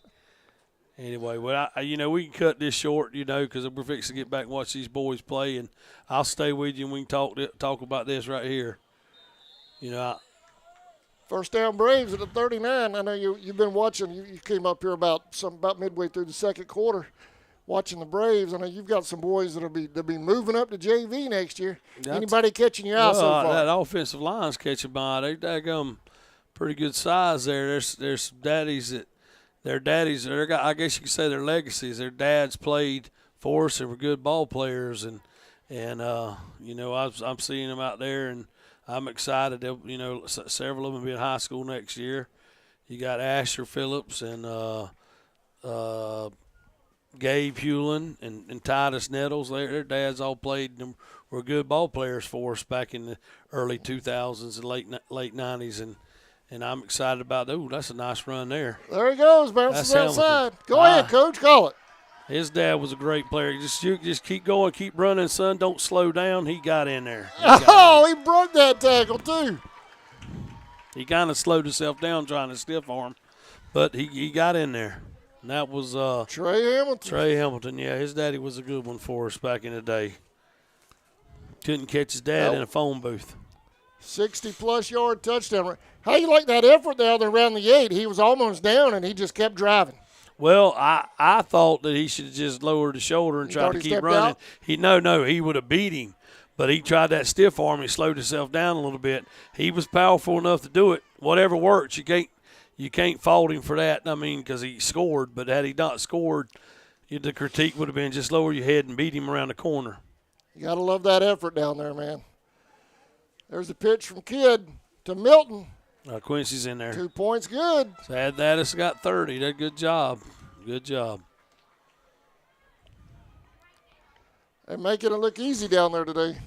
Anyway, well, we can cut this short, because we're fixing to get back and watch these boys play, and I'll stay with you and we can talk about this right here. First down Braves at the 39. I know you've been watching. You came up here about midway through the second quarter watching the Braves. I know you've got some boys that'll be moving up to JV next year. Anybody catching your eye so far? That offensive line's catching my eye. They daggum pretty good size there. There's daddies that I guess you could say they're legacies. Their dads played for us and were good ball players, and I'm seeing them out there, and I'm excited. Several of them will be in high school next year. You got Asher Phillips and Gabe Hewlin and Titus Nettles. Their dads all played and were good ball players for us back in the early 2000s and late 90s, and I'm excited about that. Ooh, that's a nice run there. There he goes, bounces outside. Go ahead, Coach, call it. His dad was a great player. Just keep going, keep running, son. Don't slow down. He got in there. He broke that tackle, too. He kind of slowed himself down trying to stiff arm, but he got in there. And that was Trey Hamilton. Trey Hamilton, yeah. His daddy was a good one for us back in the day. Couldn't catch his dad in a phone booth. 60-plus yard touchdown. How you like that effort down there around the 8? He was almost down, and he just kept driving. Well, I thought that he should have just lowered the shoulder and tried to keep running. Out? He would have beat him, but he tried that stiff arm. He slowed himself down a little bit. He was powerful enough to do it. Whatever works, you can't fault him for that. I mean, because he scored, but had he not scored, the critique would have been just lower your head and beat him around the corner. You got to love that effort down there, man. There's a pitch from Kidd to Milton. Quincy's in there. 2 points, good. So that has got 30. That's good job. Good job. They're making it look easy down there today.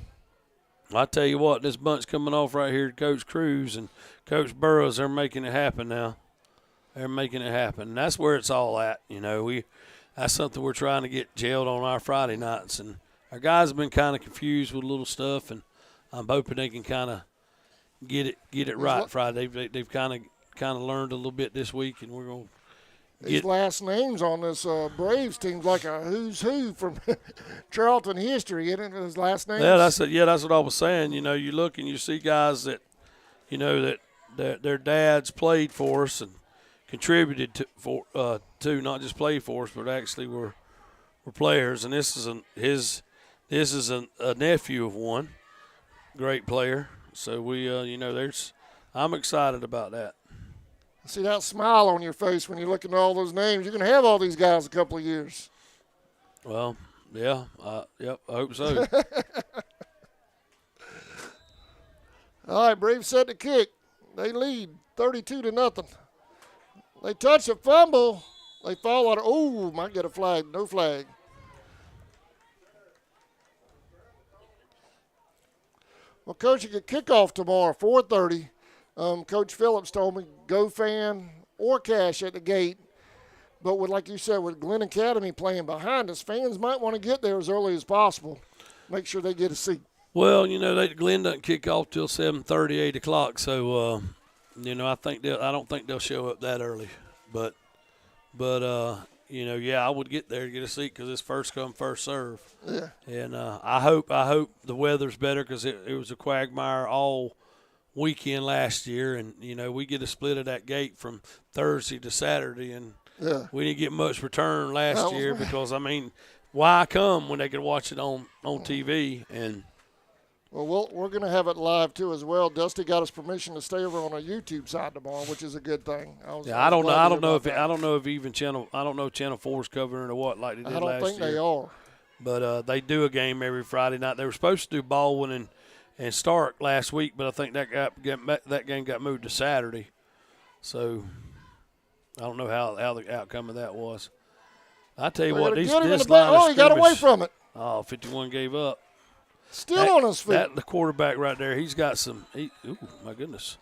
I tell you what, this bunch coming off right here, Coach Cruz and Coach Burrows, they're making it happen now. They're making it happen. And that's where it's all at. That's something we're trying to get jailed on our Friday nights. And our guys have been kind of confused with little stuff, and I'm hoping they can kind of get it right Friday. They've kind of learned a little bit this week, and we're going to These last names on this Braves team's like a who's who from Charlton history, isn't it? His last names. Yeah, that's what I was saying. You look and you see guys that, that their dads played for us and contributed to not just played for us, but actually were players. And this is a nephew of one great player. So I'm excited about that. See that smile on your face when you're looking at all those names. You're going to have all these guys a couple of years. Well, yeah, yep, I hope so. All right, Braves set to kick. They lead 32-0. They touch a fumble. They fall out of, might get a flag. No flag. Well, Coach, you get kickoff tomorrow, 4:30. Coach Phillips told me go fan or cash at the gate. But like you said, with Glenn Academy playing behind us, fans might want to get there as early as possible. Make sure they get a seat. Well, Glenn doesn't kick off till 7:30, 8 o'clock. So, I don't think they'll show up that early. But I would get there to get a seat because it's first come, first serve. Yeah. And I hope the weather's better because it was a quagmire all weekend last year, and we get a split of that gate from Thursday to Saturday, and we didn't get much return last year because why come when they could watch it on TV? And well, we're going to have it live too as well. Dusty got us permission to stay over on our YouTube side tomorrow, which is a good thing. I don't know if even Channel 4's covering it or what like they did last year. I don't think they are, but they do a game every Friday night. They were supposed to do Baldwin and Stark last week, but I think that game got moved to Saturday. So I don't know how the outcome of that was. I tell you They're what, gonna these get him in this the back. line of Oh, he got away scrimmage- from it. Oh, 51 gave up. Still on his feet. The quarterback right there, he's got some. Ooh, my goodness.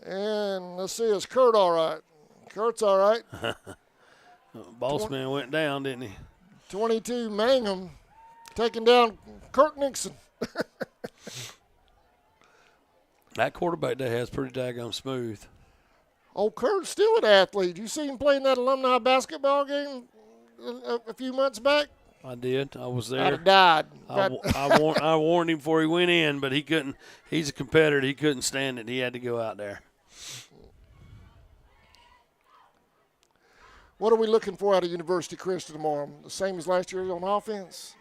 And let's see, is Kurt all right? Kurt's all right. Boss man went down, didn't he? 22 Mangum taking down Kurt Nixon. That quarterback there has pretty daggone smooth. Oh, Kurt's still an athlete. You see him playing that alumni basketball game a few months back? I did. I was there. I'd have died. I warned him before he went in, but he couldn't. He's a competitor. He couldn't stand it. He had to go out there. What are we looking for out of University Christian tomorrow? The same as last year on offense,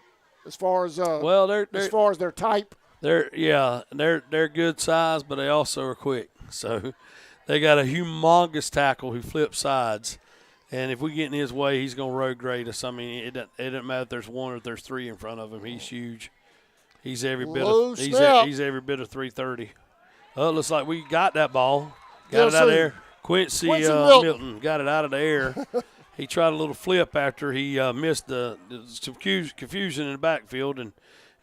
as far as as far as their type. They're good size, but they also are quick. So they got a humongous tackle who flips sides, and if we get in his way, he's gonna road grade us. I mean, it doesn't matter if there's one or if there's three in front of him. He's huge. He's every bit of he's every bit of 330. Oh, it looks like we got that ball. Got it out of there. Quincy Milton got it out of the air. He tried a little flip after he missed the confusion in the backfield, and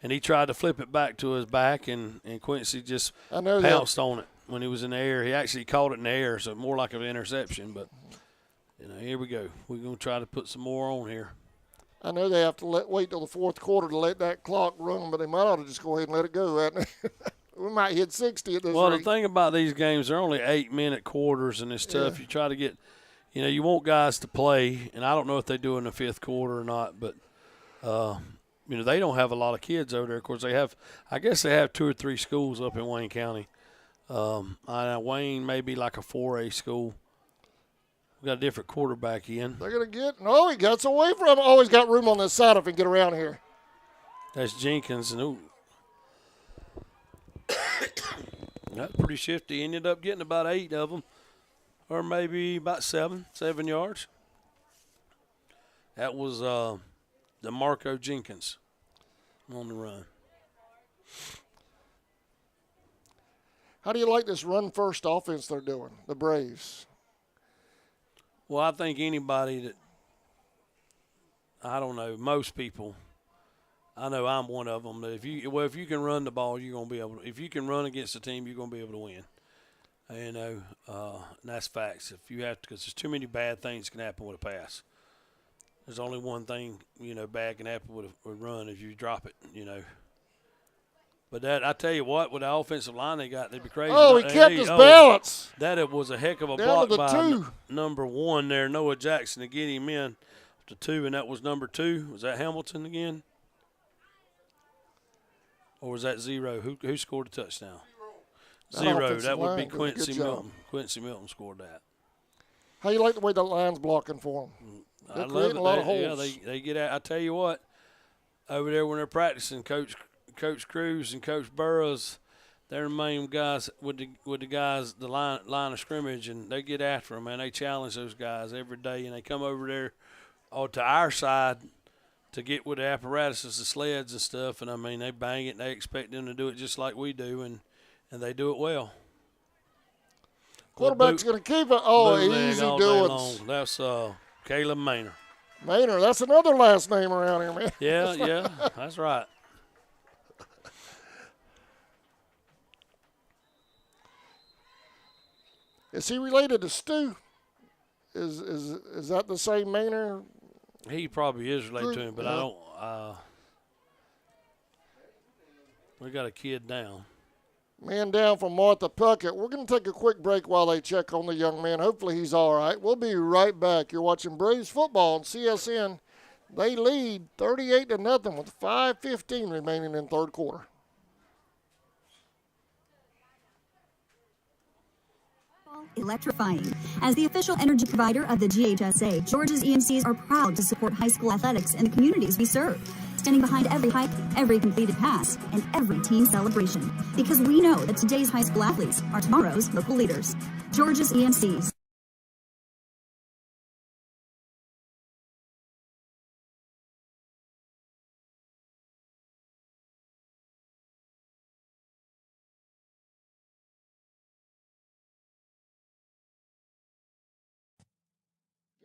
he tried to flip it back to his back, and Quincy just pounced on it when he was in the air. He actually caught it in the air, so more like an interception. But, here we go. We're going to try to put some more on here. I know they have to wait till the fourth quarter to let that clock run, but they might ought to just go ahead and let it go. We might hit 60 at this rate. The thing about these games, they're only 8-minute quarters, and it's tough. You try to get – you want guys to play, and I don't know if they do in the fifth quarter or not, but, they don't have a lot of kids over there. Of course, I guess they have 2 or 3 schools up in Wayne County. Wayne may be like a 4A school. We got a different quarterback in. They're going to get – he gets away from him. Oh, he's got room on this side if he can get around here. That's Jenkins, and that's pretty shifty. He ended up getting about 8 of them, or maybe about 7 yards. That was DeMarco Jenkins on the run. How do you like this run-first offense they're doing, the Braves? Well, I think anybody that, I don't know, most people, I know I'm one of them, that if you can run the ball, you're going to be able to. If you can run against a team, you're going to be able to win. And that's facts. If you have to, because there's too many bad things can happen with a pass. There's only one thing, bad can happen with a run if you drop it, But I tell you what, with the offensive line they got, they'd be crazy. Oh, he kept his balance. That was a heck of a Down block to the by number 1 there, Noah Jackson, to get him in to 2, and that was number 2. Was that Hamilton again? Or was that 0? Who scored a touchdown? 0. That would be Quincy Milton. Quincy Milton scored that. How you like the way the line's blocking for them? They're creating a lot of holes. Yeah, they get out. I tell you what, over there when they're practicing, Coach Cruz and Coach Burrows, they're the main guys with the guys, the line of scrimmage, and they get after them, man. They challenge those guys every day, and they come over there to our side to get with the apparatuses, the sleds and stuff, and, they bang it, and they expect them to do it just like we do, and they do it well. Quarterback's going to keep it. Oh, easy doings. That's Caleb Maynor. Maynor, that's another last name around here, man. Yeah, that's right. Is he related to Stu? Is that the same Maynor? He probably is related to him, but I don't. We got a kid down. Man down from Martha Puckett. We're going to take a quick break while they check on the young man. Hopefully he's all right. We'll be right back. You're watching Braves football on CSN. They lead 38-0 with 5:15 remaining in third quarter. Electrifying. As the official energy provider of the GHSA, Georgia's EMCs are proud to support high school athletics in the communities we serve, standing behind every hike, every completed pass, and every team celebration. Because we know that today's high school athletes are tomorrow's local leaders. Georgia's EMCs.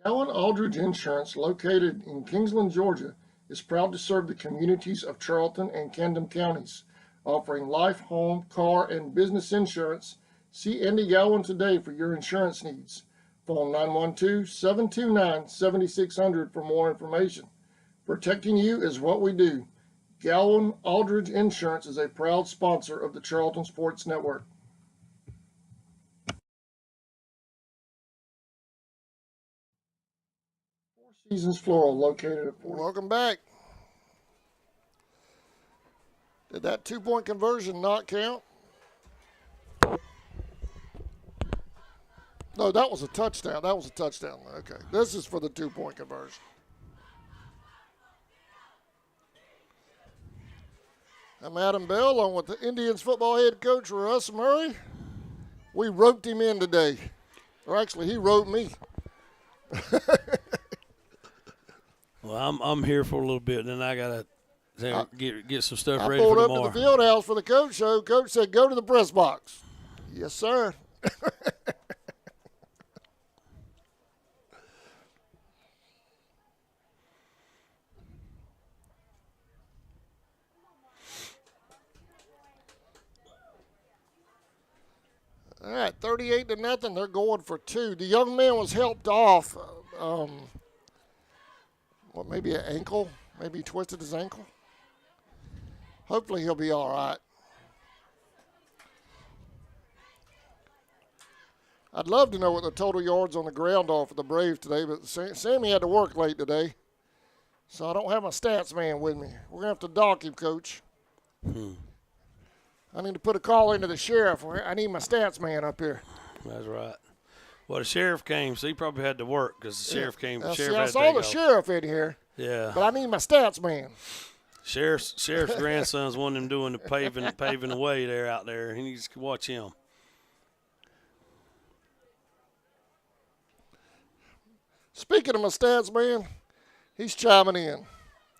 Allen Aldridge Insurance, located in Kingsland, Georgia, is proud to serve the communities of Charlton and Camden counties, offering life, home, car, and business insurance. See Andy Gowan today for your insurance needs. Phone 912-729-7600 for more information. Protecting you is what we do. Gowan Aldridge Insurance is a proud sponsor of the Charlton Sports Network. Four Seasons Floral, located at 40. Welcome back. Did that 2-point conversion not count? No, that was a touchdown. That was a touchdown. Okay. This is for the 2-point conversion. I'm Adam Bell, along with the Indians football head coach Russ Murray. We roped him in today. Or actually, he roped me. Well, I'm here for a little bit, then I got to get some stuff ready I for pulled tomorrow. up to the field house for the coach show. Coach said, go to the press box. Yes, sir. All right, 38-0. They're going for 2. The young man was helped off. Maybe an ankle? Maybe he twisted his ankle. Hopefully he'll be all right. I'd love to know what the total yards on the ground are for the Braves today, but Sammy had to work late today, so I don't have my stats man with me. We're going to have to dock him, Coach. I need to put a call into the sheriff. I need my stats man up here. That's right. Well, the sheriff came, so he probably had to work because the sheriff came. The sheriff I saw the sheriff in here. Yeah. But I need my stats man. Sheriff's grandson's one of them doing the paving the way there out there. He needs to watch him. Speaking of my stats man, he's chiming in.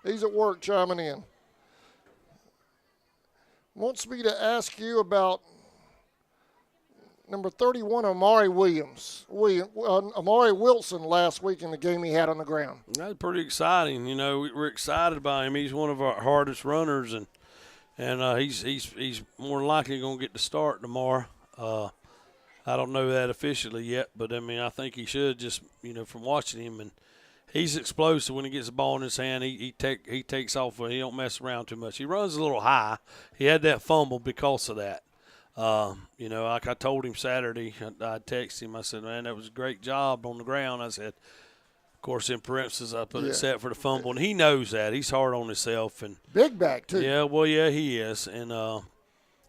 He's at work chiming in. Wants me to ask you about number 31, Amari Wilson last week in the game he had on the ground. That's pretty exciting. You know, we're excited about him. He's one of our hardest runners, and he's more than likely going to get the start tomorrow. I don't know that officially yet, but I mean, I think he should, just, you know, from watching him. And he's explosive when he gets the ball in his hand. He takes off. He don't mess around too much. He runs a little high. He had that fumble because of that. You know, like I told him Saturday, I texted him. I said, man, that was a great job on the ground. I said, of course, in parentheses, I put it set for the fumble. And he knows that. He's hard on himself. And big back, too. Yeah, well, yeah, he is. And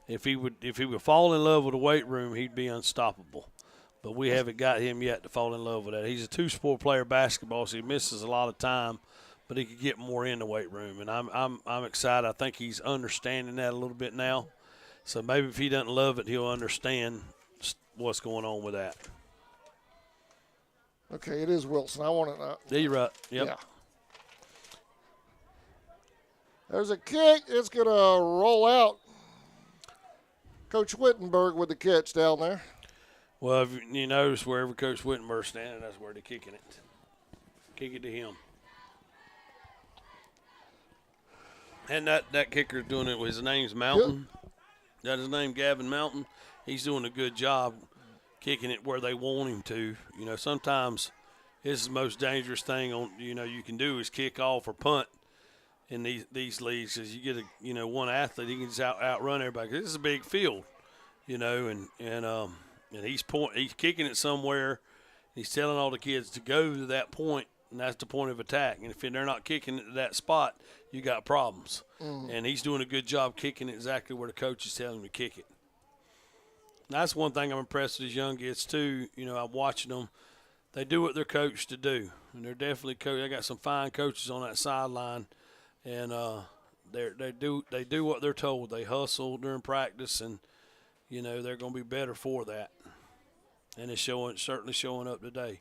if he would fall in love with the weight room, he'd be unstoppable. But we haven't got him yet to fall in love with that. He's a two-sport player basketball, so he misses a lot of time, but he could get more in the weight room. And I'm excited. I think he's understanding that a little bit now. So maybe if he doesn't love it, he'll understand what's going on with that. Okay, it is Wilson. I want to. Yeah, you're right. Yep. Yeah. There's a kick. It's going to roll out. Coach Wittenberg with the catch down there. Well, if you notice wherever Coach Wittenberg's standing, that's where they're kicking it. Kick it to him. And that kicker's doing it. His name's Mountain. That's his name, Gavin Mountain. He's doing a good job kicking it where they want him to. You know, sometimes this is the most dangerous thing you can do is kick off or punt in these leagues, because you get one athlete, he can just outrun everybody. This is a big field, and he's kicking it somewhere. He's telling all the kids to go to that point, and that's the point of attack. And if they're not kicking it to that spot, you got problems. And he's doing a good job kicking it exactly where the coach is telling him to kick it. And that's one thing I'm impressed with these young kids too. I'm watching them. They do what they're coached to do, and they're definitely coached. I got some fine coaches on that sideline, and they do what they're told. They hustle during practice, and they're going to be better for that. And it's certainly showing up today.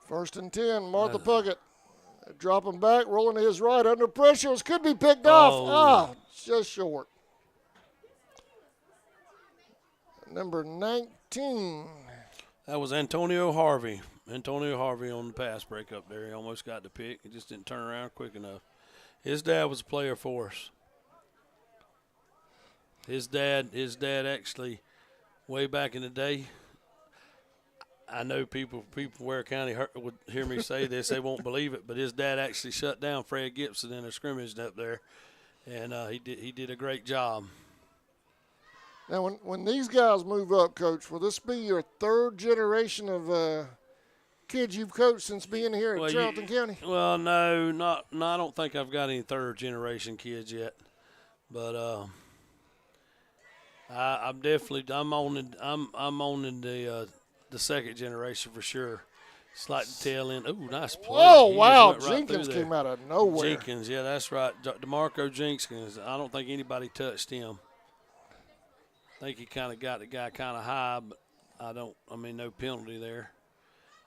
First and 10, Martha Puckett. Dropping back, rolling to his right, under pressure. Could be picked off. Just short. number 19. That was Antonio Harvey. Antonio Harvey on the pass break up there. He almost got the pick. He just didn't turn around quick enough. His dad was a player for us. His dad actually, way back in the day, I know people from Ware County would hear me say this. They won't believe it, but his dad actually shut down Fred Gibson in a scrimmage up there, and he did a great job. Now, when these guys move up, Coach, will this be your third generation of kids you've coached since being here in Charlton County? Well, no, I don't think I've got any third generation kids yet, but I'm on in the second generation for sure. It's like the tail end. Ooh, nice play. Oh, He wow. just went right Jenkins through there. came out of nowhere. Jenkins, yeah, that's right. DeMarco Jenkins, I don't think anybody touched him. I think he kind of got the guy kind of high, but no penalty there.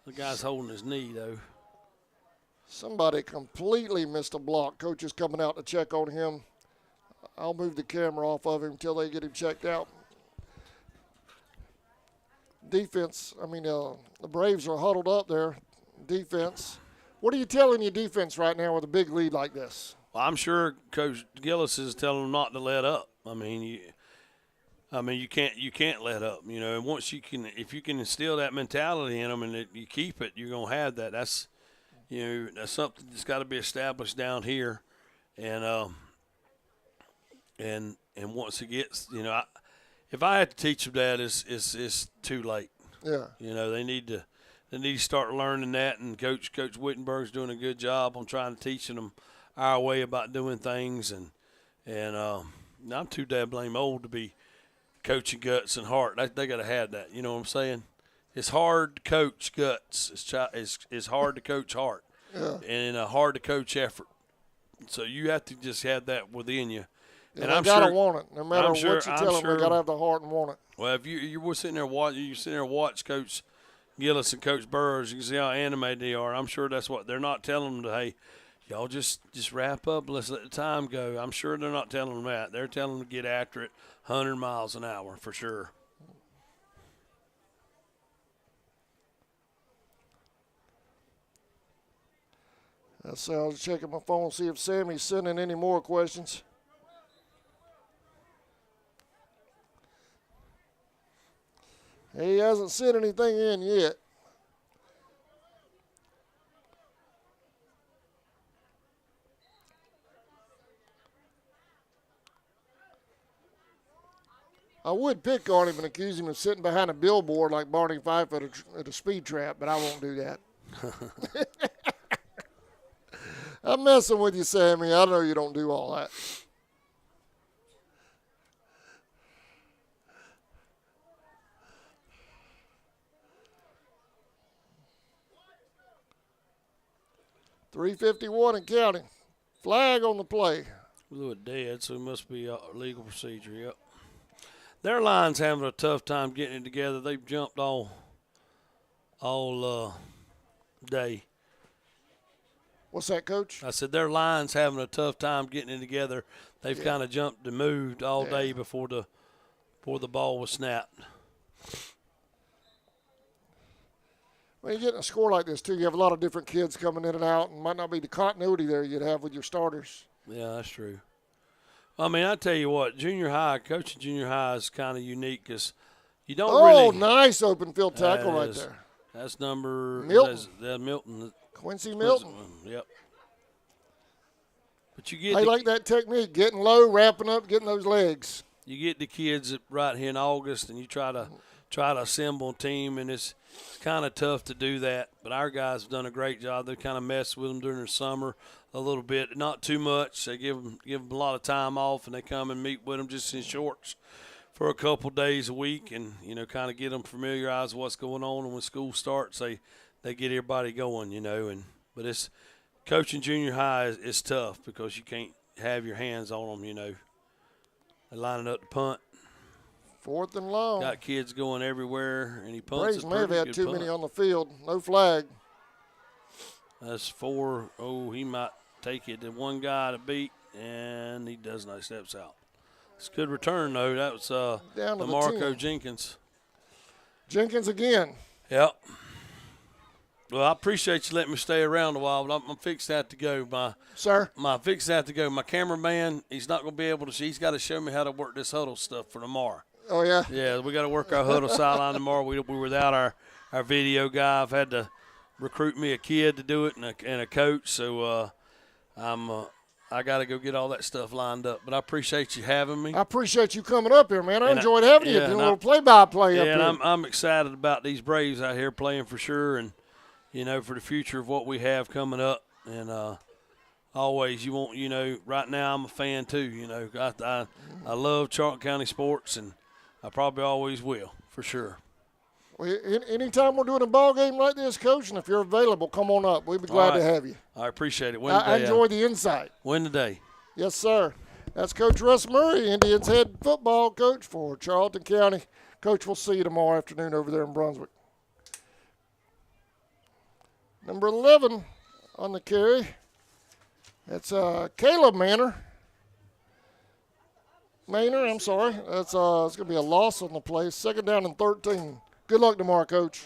The guy's holding his knee, though. Somebody completely missed a block. Coach is coming out to check on him. I'll move the camera off of him until they get him checked out. Defense, the Braves are huddled up there. Defense. What are you telling your defense right now with a big lead like this? Well, I'm sure Coach Gillis is telling them not to let up. You can't let up. And once if you can instill that mentality in them and you keep it, you're gonna have that. That's something that's got to be established down here, and once it gets, if I had to teach them that, it's too late. Yeah. They need to start learning that, and Coach Wittenberg's doing a good job on trying to teaching them our way about doing things, and I'm too damn blame old to be coaching guts and heart. They got to have that. You know what I'm saying? It's hard to coach guts. It's hard to coach heart, and hard to coach effort. So you have to just have that within you. Yeah, and they I'm gotta sure, want it. No matter what you tell them, they gotta have the heart and want it. Well, if you were sitting there watch Coach Gillis and Coach Burrs, you can see how animated they are. I'm sure that's what they're not telling them to. Hey, y'all just wrap up. Let's let the time go. I'm sure they're not telling them that. They're telling them to get after it, 100 miles an hour for sure. I was checking my phone, see if Sammy's sending any more questions. He hasn't sent anything in yet. I would pick on him and accuse him of sitting behind a billboard like Barney Fife at a speed trap, but I won't do that. I'm messing with you, Sammy. I know you don't do all that. .351 and counting. Flag on the play. Blew it dead, so it must be a legal procedure, yep. Their line's having a tough time getting it together. They've jumped all day. What's that, Coach? I said their line's having a tough time getting it together. They've kind of jumped and moved all day before the ball was snapped. When you're getting a score like this, too, you have a lot of different kids coming in and out, and might not be the continuity there you'd have with your starters. Yeah, that's true. I tell you what, coaching junior high is kind of unique because you don't really. Oh, nice open field tackle right there. That's number Milton. That's Milton. Quincy Milton. Yep. But you get I like that technique, getting low, wrapping up, getting those legs. You get the kids right here in August, and you try to assemble a team, and it's kind of tough to do that. But our guys have done a great job. They kind of messed with them during the summer a little bit, not too much. They give them a lot of time off, and they come and meet with them just in shorts for a couple days a week, and kind of get them familiarized with what's going on. And when school starts, they get everybody going, but it's coaching junior high is tough because you can't have your hands on them, They're lining up to punt. 4th and long. Got kids going everywhere, and he punts. Braves may have had too many on the field. No flag. That's 4. Oh, he might take it to one guy to beat, and he does not. Steps out. It's a good return, though. That was Down to the DeMarco 10. Jenkins. Jenkins again. Yep. Well, I appreciate you letting me stay around a while, but I'm fixed to have to go. Sir? Fixed to have to go. My cameraman, he's not going to be able to see. He's got to show me how to work this huddle stuff for tomorrow. Oh, yeah? Yeah, we got to work our huddle sideline tomorrow. We were without our video guy. I've had to recruit me a kid to do it and a coach, so I got to go get all that stuff lined up. But I appreciate you having me. I appreciate you coming up here, man. I enjoyed having you. Doing a little play-by-play up here. And I'm excited about these Braves out here playing for sure, and for the future of what we have coming up. And always, right now I'm a fan too. I love Charlton County sports, and I probably always will, for sure. Well, anytime we're doing a ball game like this, Coach, and if you're available, come on up. We'd be glad to have you. I appreciate it. I enjoy the insight. Win the day. Yes, sir. That's Coach Russ Murray, Indians head football coach for Charlton County. Coach, we'll see you tomorrow afternoon over there in Brunswick. Number 11 on the carry. That's Caleb Maynor, I'm sorry. That's it's going to be a loss on the play. 2nd down and 13. Good luck tomorrow, Coach.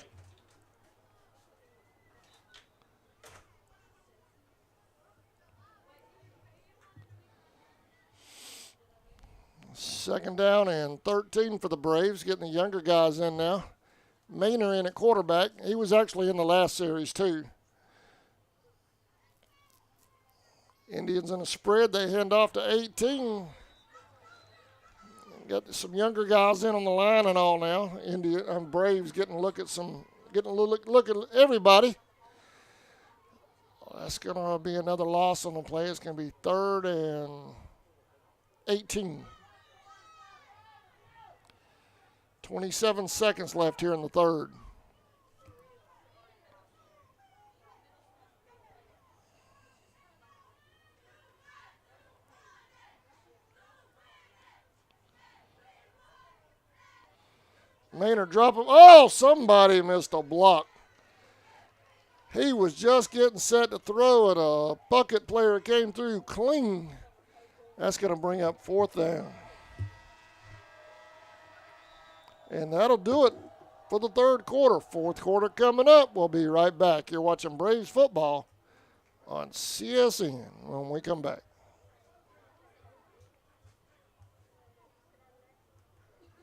Second down and 13 for the Braves, getting the younger guys in now. Maynor in at quarterback. He was actually in the last series, too. Indians in a spread. They hand off to 18. Got some younger guys in on the line and all now. Braves getting a look at everybody. That's going to be another loss on the play. It's going to be 3rd and 18. 27 seconds left here in the 3rd. Maynard dropping. Oh, somebody missed a block. He was just getting set to throw, and a Puckett player came through clean. That's going to bring up 4th down. And that'll do it for the 3rd quarter. 4th quarter coming up. We'll be right back. You're watching Braves football on CSN when we come back.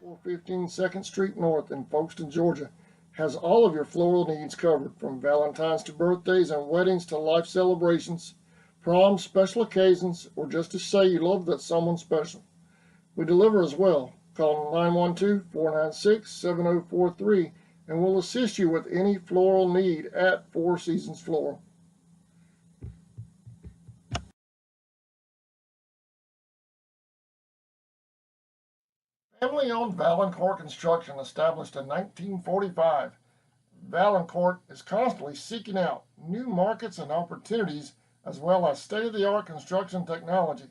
415 2nd Street North in Folkestone, Georgia, has all of your floral needs covered, from Valentine's to birthdays and weddings to life celebrations, proms, special occasions, or just to say you love that someone special. We deliver as well. Call 912-496-7043 and we'll assist you with any floral need at Four Seasons Floral. Family-owned Valancourt Construction, established in 1945. Valancourt is constantly seeking out new markets and opportunities, as well as state-of-the-art construction technology.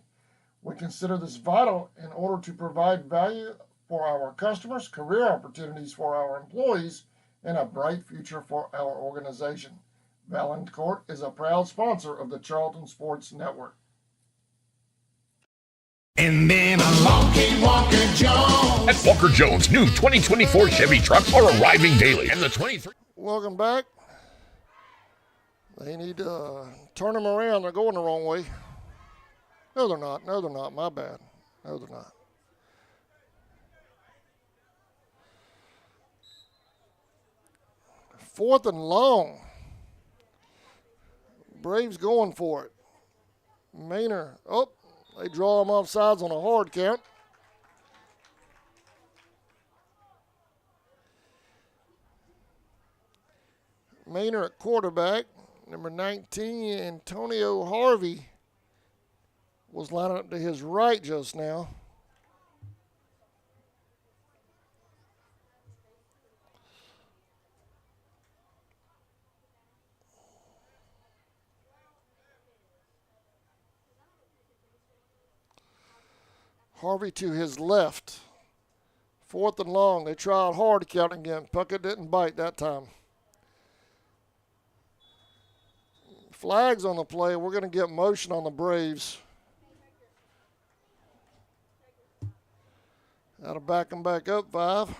We consider this vital in order to provide value for our customers, career opportunities for our employees, and a bright future for our organization. Valancourt is a proud sponsor of the Charlton Sports Network. And then along came Walker Jones. At Walker Jones, new 2024 Chevy trucks are arriving daily. And the 23. Welcome back. They need to turn them around. They're going the wrong way. No, they're not. No, they're not. My bad. No, they're not. Fourth and long. Braves going for it. Maynor. Oh, they draw them off sides on a hard count. Maynor at quarterback. Number 19, Antonio Harvey, was lining up to his right just now. Harvey to his left. Fourth and long. They tried hard to count again. Puckett didn't bite that time. Flags on the play. We're going to get motion on the Braves. That'll back them back up 5.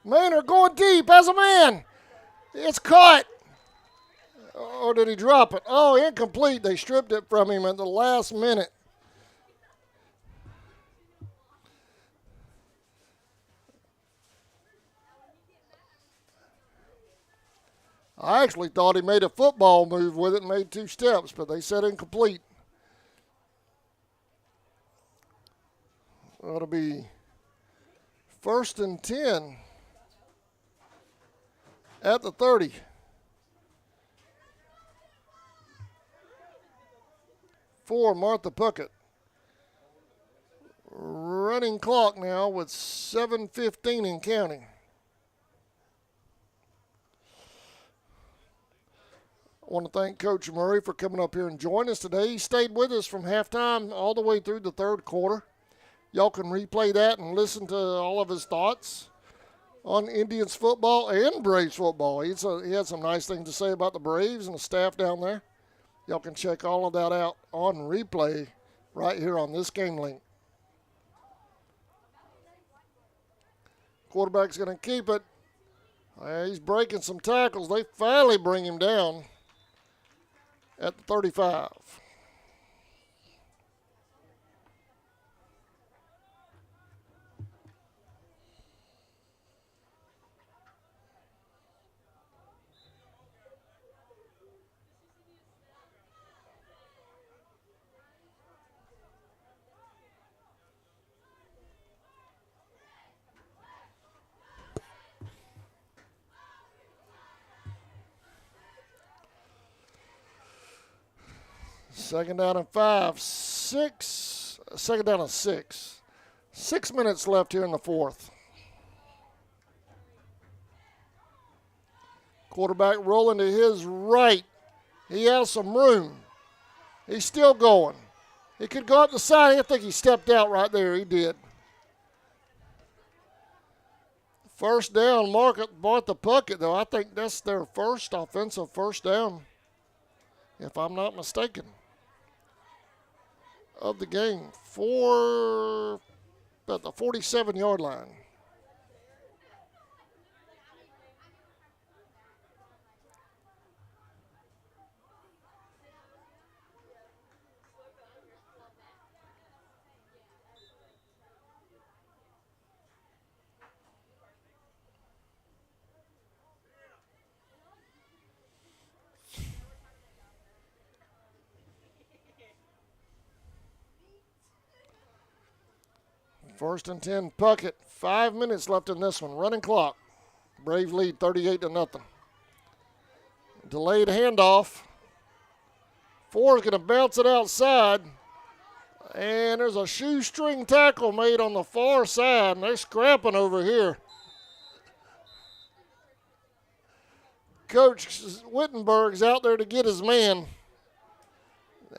Maynard going deep as a man. It's caught. Or did he drop it? Oh, incomplete. They stripped it from him at the last minute. I actually thought he made a football move with it and made 2 steps, but they said incomplete. It'll be 1st and 10 at the 30. For Martha Puckett. Running clock now with 7:15 and counting. I want to thank Coach Murray for coming up here and joining us today. He stayed with us from halftime all the way through the 3rd quarter. Y'all can replay that and listen to all of his thoughts on Indians football and Braves football. He had some nice things to say about the Braves and the staff down there. Y'all can check all of that out on replay right here on this game link. Quarterback's going to keep it. He's breaking some tackles. They finally bring him down at the 35. Second down and 5. 6. Second down and 6. 6 minutes left here in the 4th. Quarterback rolling to his right. He has some room. He's still going. He could go up the side. I think he stepped out right there. He did. First down, Martha Puckett, though. I think that's their first offensive first down, if I'm not mistaken, of the game. At the 47-yard line. First and 10, Puckett. 5 minutes left in this one. Running clock. Braves lead 38-0. Delayed handoff. Ford's going to bounce it outside. And there's a shoestring tackle made on the far side, and they're scrapping over here. Coach Wittenberg's out there to get his man.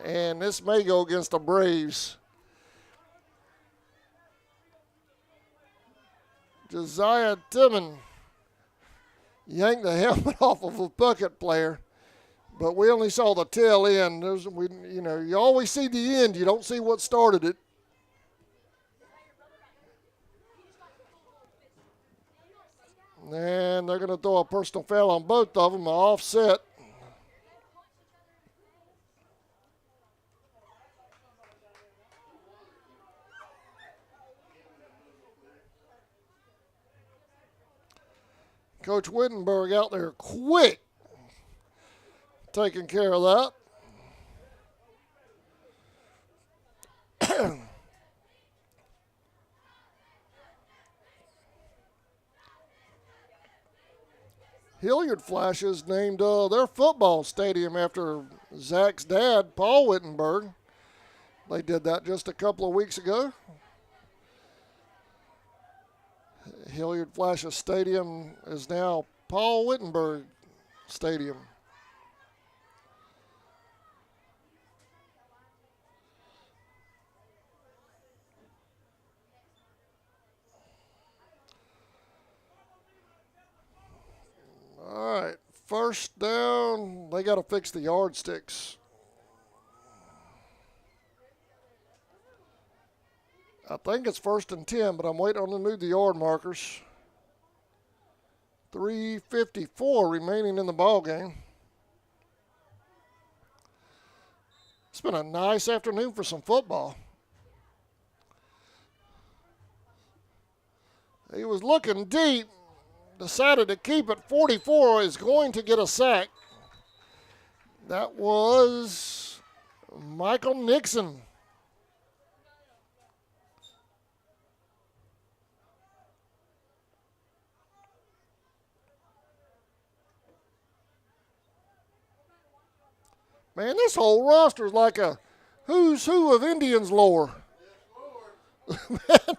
And this may go against the Braves. Josiah Timmon yanked the helmet off of a Puckett player, but we only saw the tail end. You always see the end. You don't see what started it. And they're going to throw a personal foul on both of them, an offset. Coach Wittenberg out there quick, taking care of that. Hilliard Flashes named their football stadium after Zach's dad, Paul Wittenberg. They did that just a couple of weeks ago. Hilliard Flashes Stadium is now Paul Wittenberg Stadium. All right, first down. They got to fix the yardsticks. I think it's 1st and 10, but I'm waiting on them to move the yard markers. 3:54 remaining in the ball game. It's been a nice afternoon for some football. He was looking deep, decided to keep it. 44 is going to get a sack. That was Michael Nixon. Man, this whole roster is like a who's who of Indians lore. Man,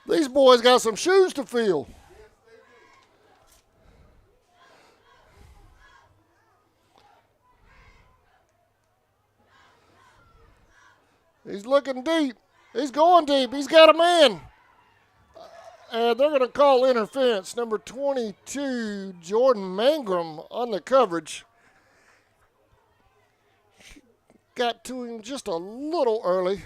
these boys got some shoes to fill. He's looking deep. He's going deep. He's got a man. And they're going to call interference. Number 22, Jordan Mangrum, on the coverage. Got to him just a little early.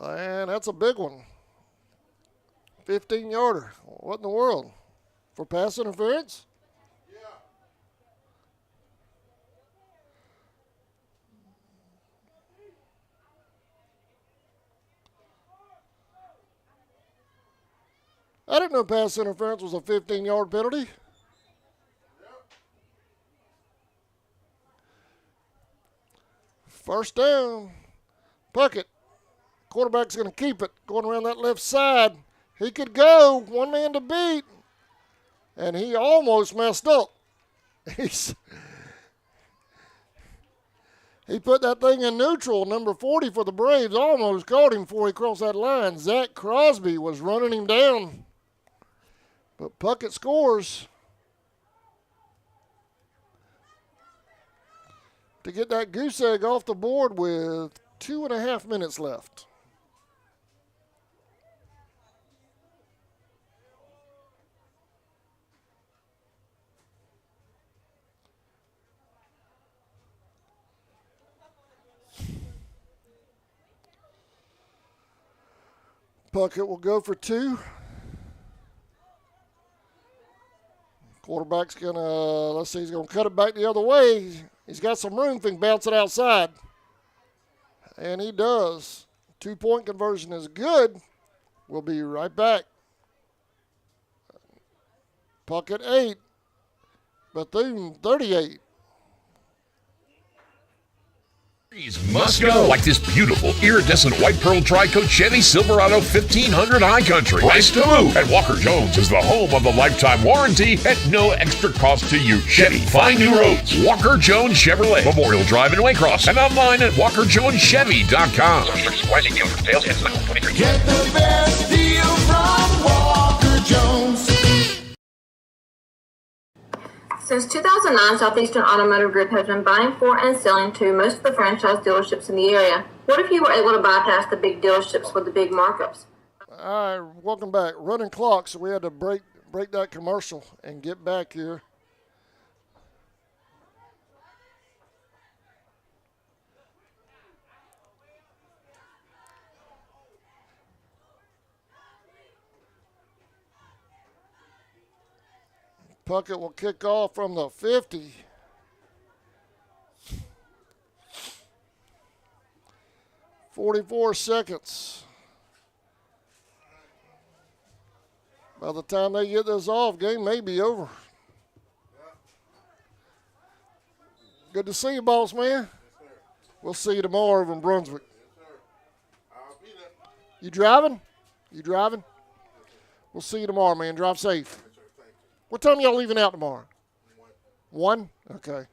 And that's a big one. 15-yarder. What in the world? For pass interference? Yeah. I didn't know pass interference was a 15-yard penalty. Yep. First down. Puckett. Quarterback's going to keep it. Going around that left side. He could go. One man to beat. And he almost messed up. He put that thing in neutral. Number 40 for the Braves almost caught him before he crossed that line. Zach Crosby was running him down. But Puckett scores to get that goose egg off the board with 2.5 minutes left. Puckett will go for 2. Quarterback's going to, let's see, he's going to cut it back the other way. He's got some room if he can bounce it outside. And he does. 2-point conversion is good. We'll be right back. Puckett 8. Bethune 38. Must go. Like this beautiful iridescent white pearl tri-coat Chevy Silverado 1500 High Country. Price to move. And Walker Jones is the home of the lifetime warranty at no extra cost to you. Chevy, find new roads. Walker Jones Chevrolet, Memorial Drive in Waycross, and online at WalkerJonesChevy.com. Get the best deal from Walker Jones. Since 2009, Southeastern Automotive Group has been buying for and selling to most of the franchise dealerships in the area. What if you were able to bypass the big dealerships with the big markups? All right, welcome back. Running clock, so we had to break that commercial and get back here. Puckett will kick off from the 50. .44 By the time they get this off, game may be over. Good to see you, boss man. We'll see you tomorrow over in Brunswick. You driving? You driving? We'll see you tomorrow, man. Drive safe. What time y'all leaving out tomorrow? 1? Okay.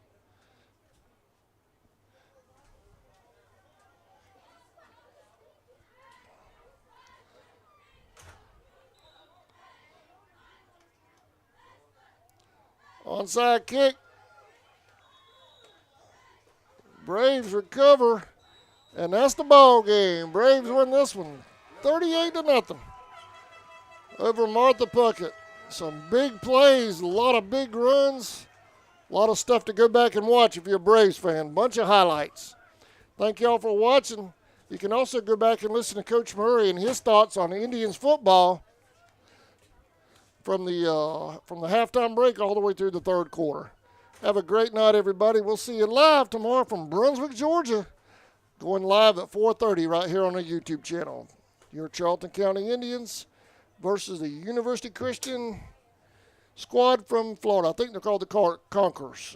Onside kick. Braves recover, and that's the ball game. Braves win this one 38-0 over Martha Puckett. Some big plays, a lot of big runs, a lot of stuff to go back and watch if you're a Braves fan. Bunch of highlights. Thank y'all for watching. You can also go back and listen to Coach Murray and his thoughts on Indians football from the halftime break all the way through the third quarter. Have a great night, everybody. We'll see you live tomorrow from Brunswick, Georgia. Going live at 4:30 right here on the YouTube channel. Your Charlton County Indians versus the University Christian squad from Florida. I think they're called the Conquerors.